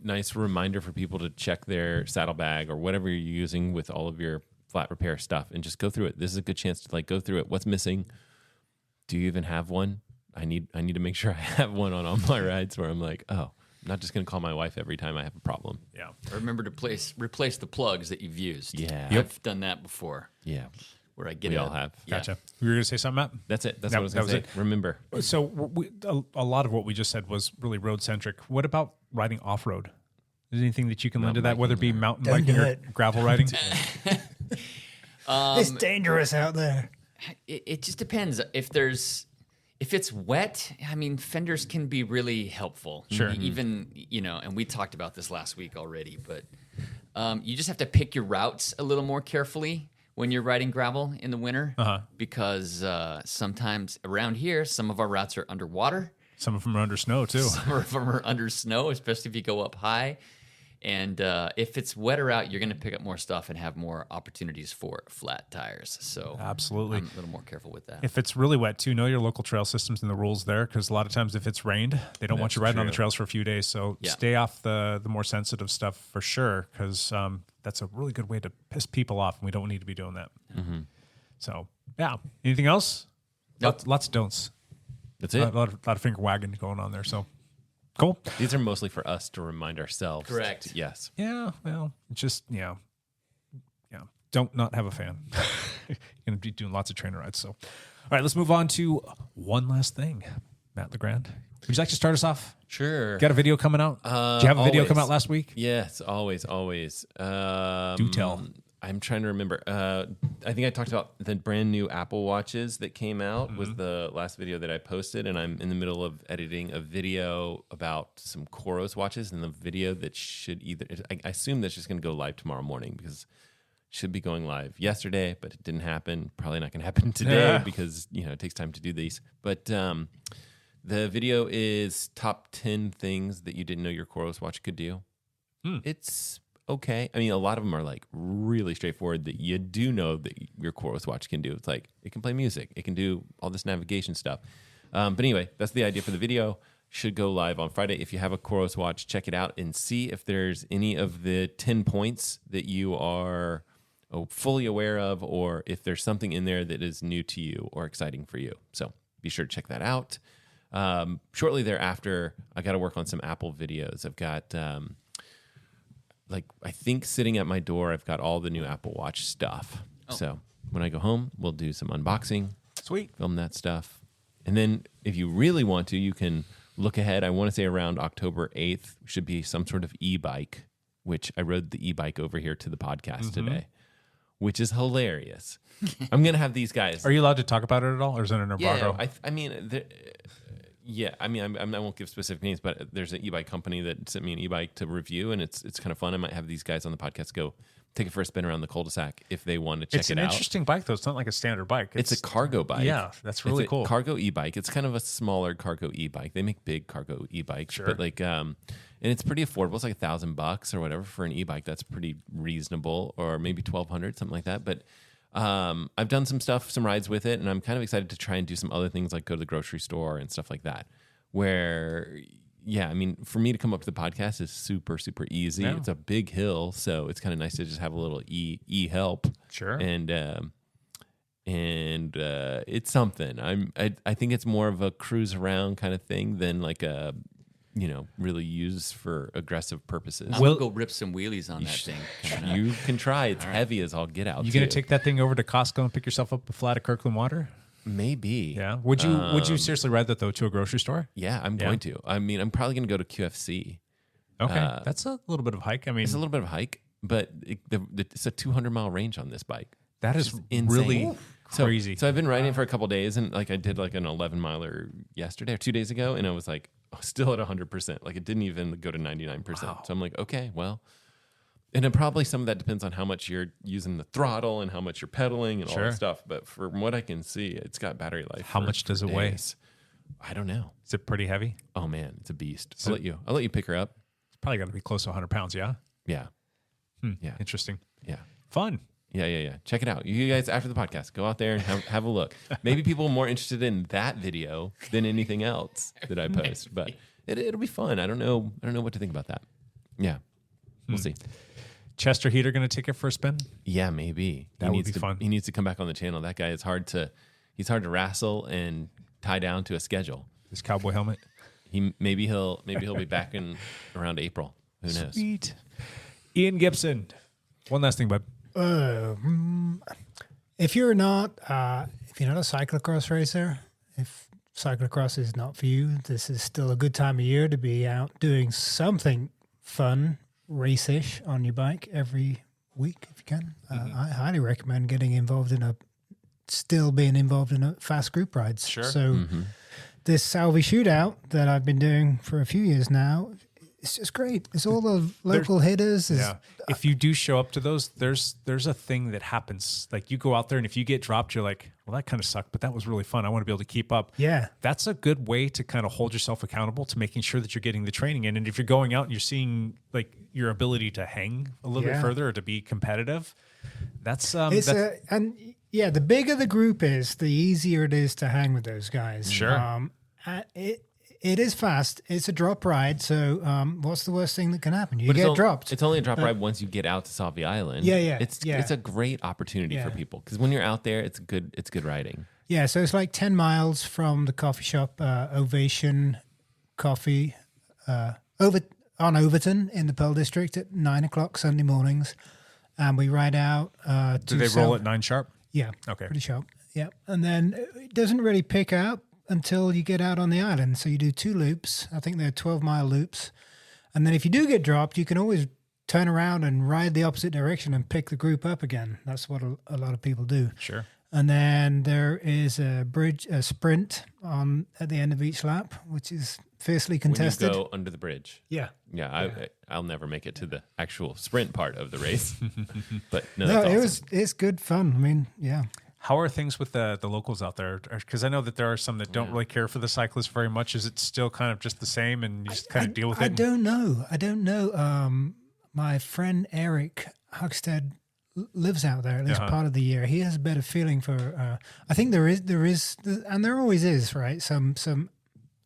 nice reminder for people to check their saddlebag or whatever you're using with all of your flat repair stuff and just go through it. This is a good chance to go through it. What's missing? Do you even have one? I need to make sure I have one on all my rides where I'm like, I'm not just going to call my wife every time I have a problem. Yeah. Remember to replace the plugs that you've used. Yeah. I've done that before. Yeah. Where I get We all have. Yeah. Gotcha. You were going to say something, Matt? That's it. That's what I was going to say. Remember. So a lot of what we just said was really road centric. What about riding off road? Is there anything that you can lend to that, whether it be mountain biking or gravel riding? It's dangerous out there. It just depends. If it's wet, I mean, fenders can be really helpful. Sure. Even, and we talked about this last week already, but you just have to pick your routes a little more carefully when you're riding gravel in the winter because sometimes around here, some of our routes are underwater. Some of them are under snow, too. Some of them are under snow, especially if you go up high. And if it's wetter out, you're going to pick up more stuff and have more opportunities for flat tires. So absolutely, I'm a little more careful with that. If it's really wet, too, know your local trail systems and the rules there, because a lot of times if it's rained, they don't want you riding on the trails for a few days. So stay off the more sensitive stuff for sure, because that's a really good way to piss people off, and we don't need to be doing that. Mm-hmm. So, anything else? Nope. Lots of don'ts. That's it. A lot of finger wagging going on there, so... Cool. These are mostly for us to remind ourselves. Correct. Yes. Yeah. Well, just don't not have a fan. You're gonna be doing lots of trainer rides. So, all right, let's move on to one last thing. Matt LeGrand, would you like to start us off? Sure. Got a video coming out? Did you have a video come out last week? Yes, always. Do tell. I'm trying to remember. I think I talked about the brand new Apple Watches that came out was the last video that I posted, and I'm in the middle of editing a video about some Koros watches, and the video that should I assume that's just going to go live tomorrow morning because it should be going live yesterday, but it didn't happen. Probably not going to happen today because it takes time to do these. But the video is top 10 things that you didn't know your Koros watch could do. It's okay. I mean, a lot of them are like really straightforward that you do know that your Koros watch can do. It's like it can play music, it can do all this navigation stuff. But anyway, that's the idea for the video. Should go live on Friday. If you have a Koros watch, check it out and see if there's any of the 10 points that you are fully aware of, or if there's something in there that is new to you or exciting for you. So be sure to check that out. Shortly thereafter, I got to work on some Apple videos. I've got I think sitting at my door, I've got all the new Apple Watch stuff. So when I go home, we'll do some unboxing. Sweet. Film that stuff. And then if you really want to, you can look ahead. I want to say around October 8th should be some sort of e-bike, which I rode the e-bike over here to the podcast today, which is hilarious. I'm going to have these guys. Are you allowed to talk about it at all, or is it an embargo? Yeah, I won't give specific names, but there's an e-bike company that sent me an e-bike to review, and it's kind of fun. I might have these guys on the podcast go take it for a spin around the cul-de-sac if they want to check it out. It's an interesting bike, though. It's not like a standard bike. It's a cargo bike. Yeah, that's really cool. Cargo e-bike. It's kind of a smaller cargo e-bike. They make big cargo e-bikes, but and it's pretty affordable. It's like $1,000 or whatever for an e-bike. That's pretty reasonable, or maybe $1,200, something like that. But I've done some rides with it, and I'm kind of excited to try and do some other things like go to the grocery store and stuff like that. Where, for me to come up to the podcast is super, super easy. Yeah. It's a big hill, so it's kind of nice to just have a little e-help. Sure. And it's something. I think it's more of a cruise around kind of thing than like a really used for aggressive purposes. I'm gonna go rip some wheelies on that thing. You can try. It's heavy as all get out. You gonna take that thing over to Costco and pick yourself up a flat of Kirkland water? Maybe. Yeah. Would you seriously ride that though to a grocery store? Yeah, I'm going to. I mean, I'm probably going to go to QFC. Okay, that's a little bit of a hike. I mean, it's a little bit of a hike, but it's a 200-mile range on this bike. That is insane. Really crazy. So I've been riding for a couple of days, and I did like an 11-miler yesterday or 2 days ago, and I was like still at 100%. Like it didn't even go to 99%. Wow. So I'm like, okay, well. And then probably some of that depends on how much you're using the throttle and how much you're pedaling and all that stuff. But from what I can see, it's got battery life. How much does it weigh? I don't know. Is it pretty heavy? Oh man, it's a beast. I'll let you pick her up. It's probably got to be close to 100 pounds. Yeah. Yeah. Yeah. Interesting. Yeah. Fun. Yeah. Check it out. You guys, after the podcast, go out there and have a look. Maybe people are more interested in that video than anything else that I post. But it'll be fun. I don't know what to think about that. Yeah. We'll see. Chester Heater going to take it for a spin? Yeah, maybe. That would be fun. He needs to come back on the channel. That guy is hard to wrestle and tie down to a schedule. His cowboy helmet. Maybe he'll be back in around April. Who knows? Sweet. Ian Gibson. One last thing, bud. If you're not a cyclocross racer, if cyclocross is not for you, this is still a good time of year to be out doing something fun, race-ish on your bike every week if you can. I highly recommend being involved in a fast group rides. Sure. So this Salvi shootout that I've been doing for a few years now, it's just great. It's all the local hitters. If you do show up to those, there's a thing that happens. Like you go out there and if you get dropped, you're like, well, that kind of sucked, but that was really fun. I want to be able to keep up. Yeah. That's a good way to kind of hold yourself accountable to making sure that you're getting the training in. And if you're going out and you're seeing like your ability to hang a little bit further or to be competitive, the bigger the group is, the easier it is to hang with those guys. Sure. It is fast. It's a drop ride. So what's the worst thing that can happen? You get dropped. It's only a drop ride once you get out to Salvi Island. Yeah. It's a great opportunity for people because when you're out there, it's good riding. Yeah. So it's like 10 miles from the coffee shop, Ovation Coffee, on Overton in the Pearl District at 9:00 Sunday mornings. And we ride out. Do they roll at 9 sharp? Yeah. Okay. Pretty sharp. Yeah. And then it doesn't really pick up until you get out on the island. So you do 2 loops. I think they're 12-mile loops. And then if you do get dropped, you can always turn around and ride the opposite direction and pick the group up again. That's what a lot of people do. Sure. And then there is a sprint at the end of each lap, which is fiercely contested. When you go under the bridge. Yeah. Yeah, I'll never make it to the actual sprint part of the race. But no, No, that's awesome. it's good fun. I mean, yeah. How are things with the locals out there? Because I know that there are some that don't really care for the cyclists very much. Is it still kind of just the same and you just kind of deal with it? I don't know. My friend Eric Huckstead lives out there at least part of the year. He has a better feeling for. I think there is, and there always is, right? Some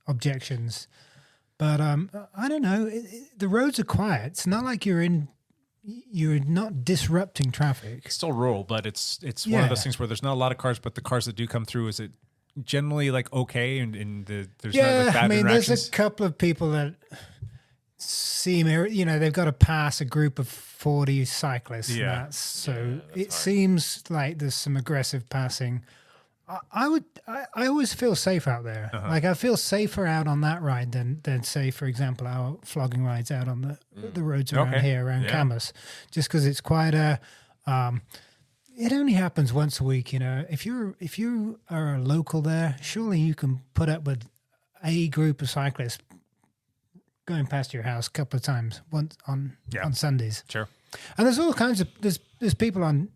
objections, but I don't know. The roads are quiet. It's not like you're not disrupting traffic. It's still rural, but it's one of those things where there's not a lot of cars, but the cars that do come through, is it generally like okay? And there's not like bad interactions? There's a couple of people that seem, they've got to pass a group of 40 cyclists. Yeah. And so it seems like there's some aggressive passing. I always feel safe out there. Like I feel safer out on that ride than say, for example, our flogging rides out on the roads around here, around Camas, just because it's quieter. It only happens once a week, If you are a local there, surely you can put up with a group of cyclists going past your house a couple of times once on Sundays. Sure. And there's all kinds of there's people on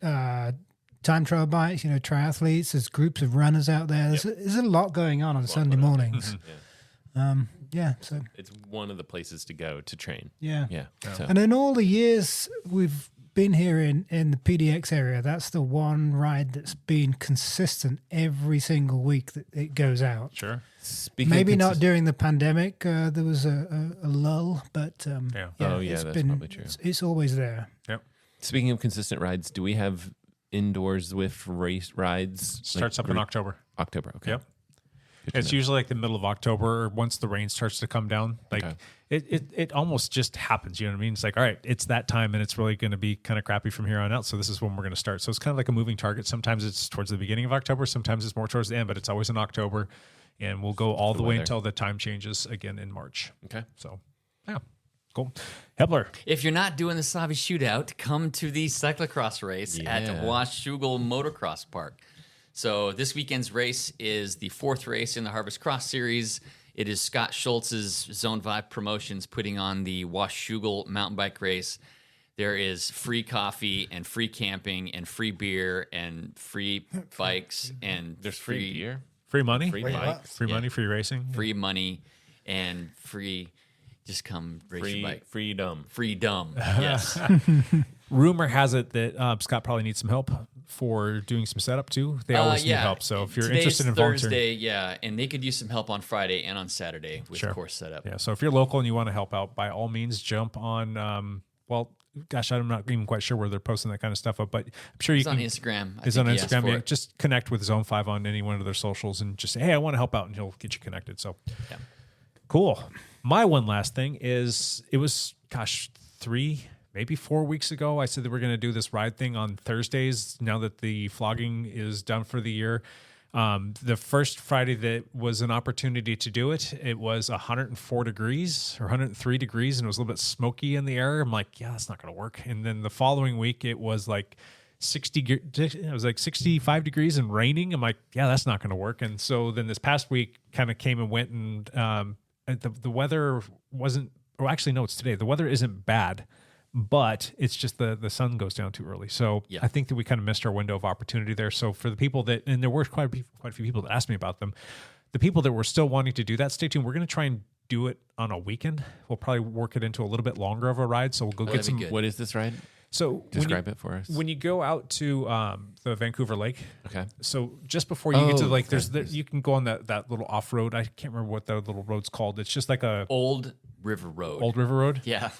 time trial bikes, triathletes. There's groups of runners out there. There's a lot going on Sunday mornings. So it's one of the places to go to train. Yeah. So. And in all the years we've been here in the PDX area, that's the one ride that's been consistent every single week that it goes out. Sure. Maybe not during the pandemic. There was a lull, but that's probably true. It's always there. Yep. Speaking of consistent rides, do we have indoor Zwift race rides? Starts up in October. October, okay. Yep. It's usually like the middle of October once the rain starts to come down. Like it almost just happens. You know what I mean? It's like, all right, it's that time and it's really going to be kind of crappy from here on out. So this is when we're going to start. So it's kind of like a moving target. Sometimes it's towards the beginning of October. Sometimes it's more towards the end, but it's always in October. And we'll go all the way until the time changes again in March. Okay. So, yeah. Cool. Hepler. If you're not doing the Savi Shootout, come to the cyclocross race at Washougal Motocross Park. So this weekend's race is the fourth race in the Harvest Cross Series. It is Scott Schultz's Zone 5 Promotions putting on the Washougal mountain bike race. There is free coffee and free camping and free beer and free bikes and there's free beer. Free money? Free bikes. Free money, free racing? Free money and free, just come race your bike. Freedom. Freedom, yes. Rumor has it that Scott probably needs some help for doing some setup too. They always need help. So if you're interested in volunteering. Thursday, and they could use some help on Friday and on Saturday with course setup. Yeah, so if you're local and you want to help out, by all means, jump on, I'm not even quite sure where they're posting that kind of stuff up, but I'm sure It's on Instagram. It's on Instagram. Yeah, just connect with Zone 5 on any one of their socials and just say, hey, I want to help out, and he'll get you connected. So cool. My one last thing is, it was, 3, maybe 4 weeks ago, I said that we're going to do this ride thing on Thursdays now that the flogging is done for the year. The first Friday that was an opportunity to do it, it was 104 degrees or 103 degrees, and it was a little bit smoky in the air. I'm like, yeah, that's not going to work. And then the following week, it was like 65 degrees and raining. I'm like, yeah, that's not going to work. And so then this past week kind of came and went, and the weather wasn't, or actually, no, it's today. The weather isn't bad, but it's just the sun goes down too early. So I think that we kind of missed our window of opportunity there. So for the people that, and there were quite a few people that asked me about them, the people that were still wanting to do that, stay tuned. We're going to try and do it on a weekend. We'll probably work it into a little bit longer of a ride. So we'll go get some. What is this ride? So describe it for us. When you go out to the Vancouver Lake, okay. So just before you get to the lake, you can go on that little off road. I can't remember what that little road's called. It's just like a Old River Road. Old River Road. Yeah.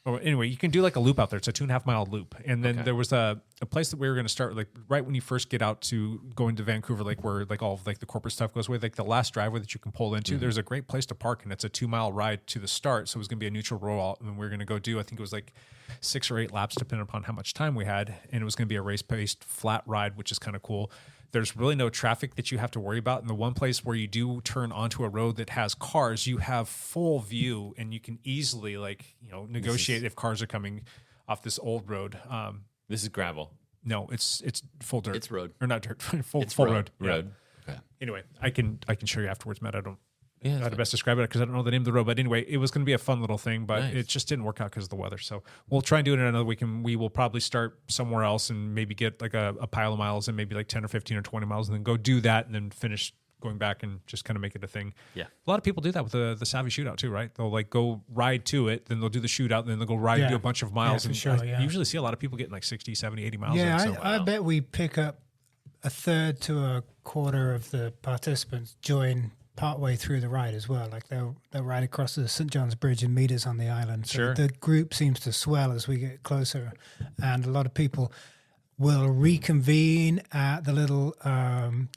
Or anyway, you can do like a loop out there. It's a 2.5 mile loop, and then there was a place that we were going to start like right when you first get out to going to Vancouver Lake, where like all of like the corporate stuff goes away. Like the last driveway that you can pull into, there's a great place to park, and it's a 2 mile ride to the start. So it was going to be a neutral rollout, and we were going to go do, I think it was like 6 or 8 laps, depending upon how much time we had, and it was going to be a race paced flat ride, which is kind of cool. There's really no traffic that you have to worry about. And the one place where you do turn onto a road that has cars, you have full view, and you can easily negotiate if cars are coming off this old road. This is gravel. No, it's full dirt. It's road. Or not dirt, full It's road. Road. Yeah. Anyway, I can show you afterwards, Matt. I don't Yeah, know how to best describe it because I don't know the name of the road. But anyway, it was going to be a fun little thing, but Nice. it just didn't work out because of the weather. So we'll try and do it in another week, and we will probably start somewhere else and maybe get like a pile of miles and maybe like 10 or 15 or 20 miles and then go do that and then finish going back and just kind of make it a thing. Yeah. A lot of people do that with the Savvy shootout too, right? They'll like go ride to it, then they'll do the shootout, and then they'll go ride and do a bunch of miles. for And sure, I usually see a lot of people getting like 60, 70, 80 miles. Yeah, in, so. I bet we pick up a third to a quarter of the participants join partway through the ride as well. Like they'll ride across the St. John's Bridge and meet us on the island. So Sure. the group seems to swell as we get closer, and a lot of people will reconvene at the little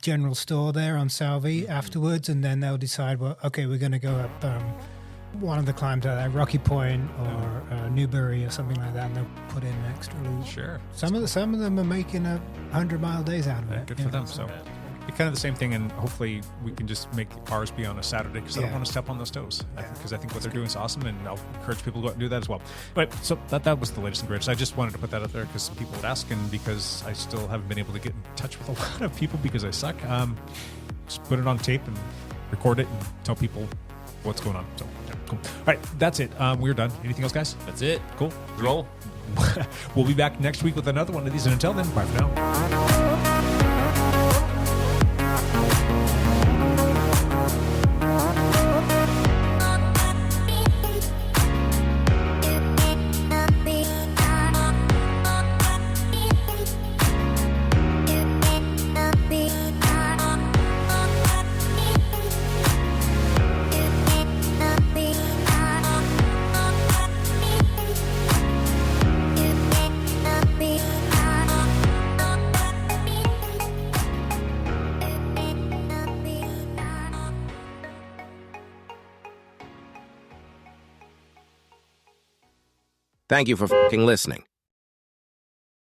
general store there on Salvi afterwards, and then they'll decide, well, okay, we're going to go up one of the climbs out there, Rocky Point or Newbury or something like that, and they'll put in an extra loop. Sure. Some of them are making 100-mile days out of it. Good for them. So it's kind of the same thing, and hopefully we can just make ours be on a Saturday because I don't want to step on those toes. Because I think what they're doing is awesome, and I'll encourage people to go out and do that as well. But so that was the latest and greatest. I just wanted to put that out there because some people would ask, and because I still haven't been able to get in touch with a lot of people because I suck. Just put it on tape and record it and tell people what's going on. So yeah, cool. All right, that's it. We're done. Anything else, guys? That's it. Cool. Roll. We'll be back next week with another one of these, and until then, bye for now. Thank you for f***ing listening.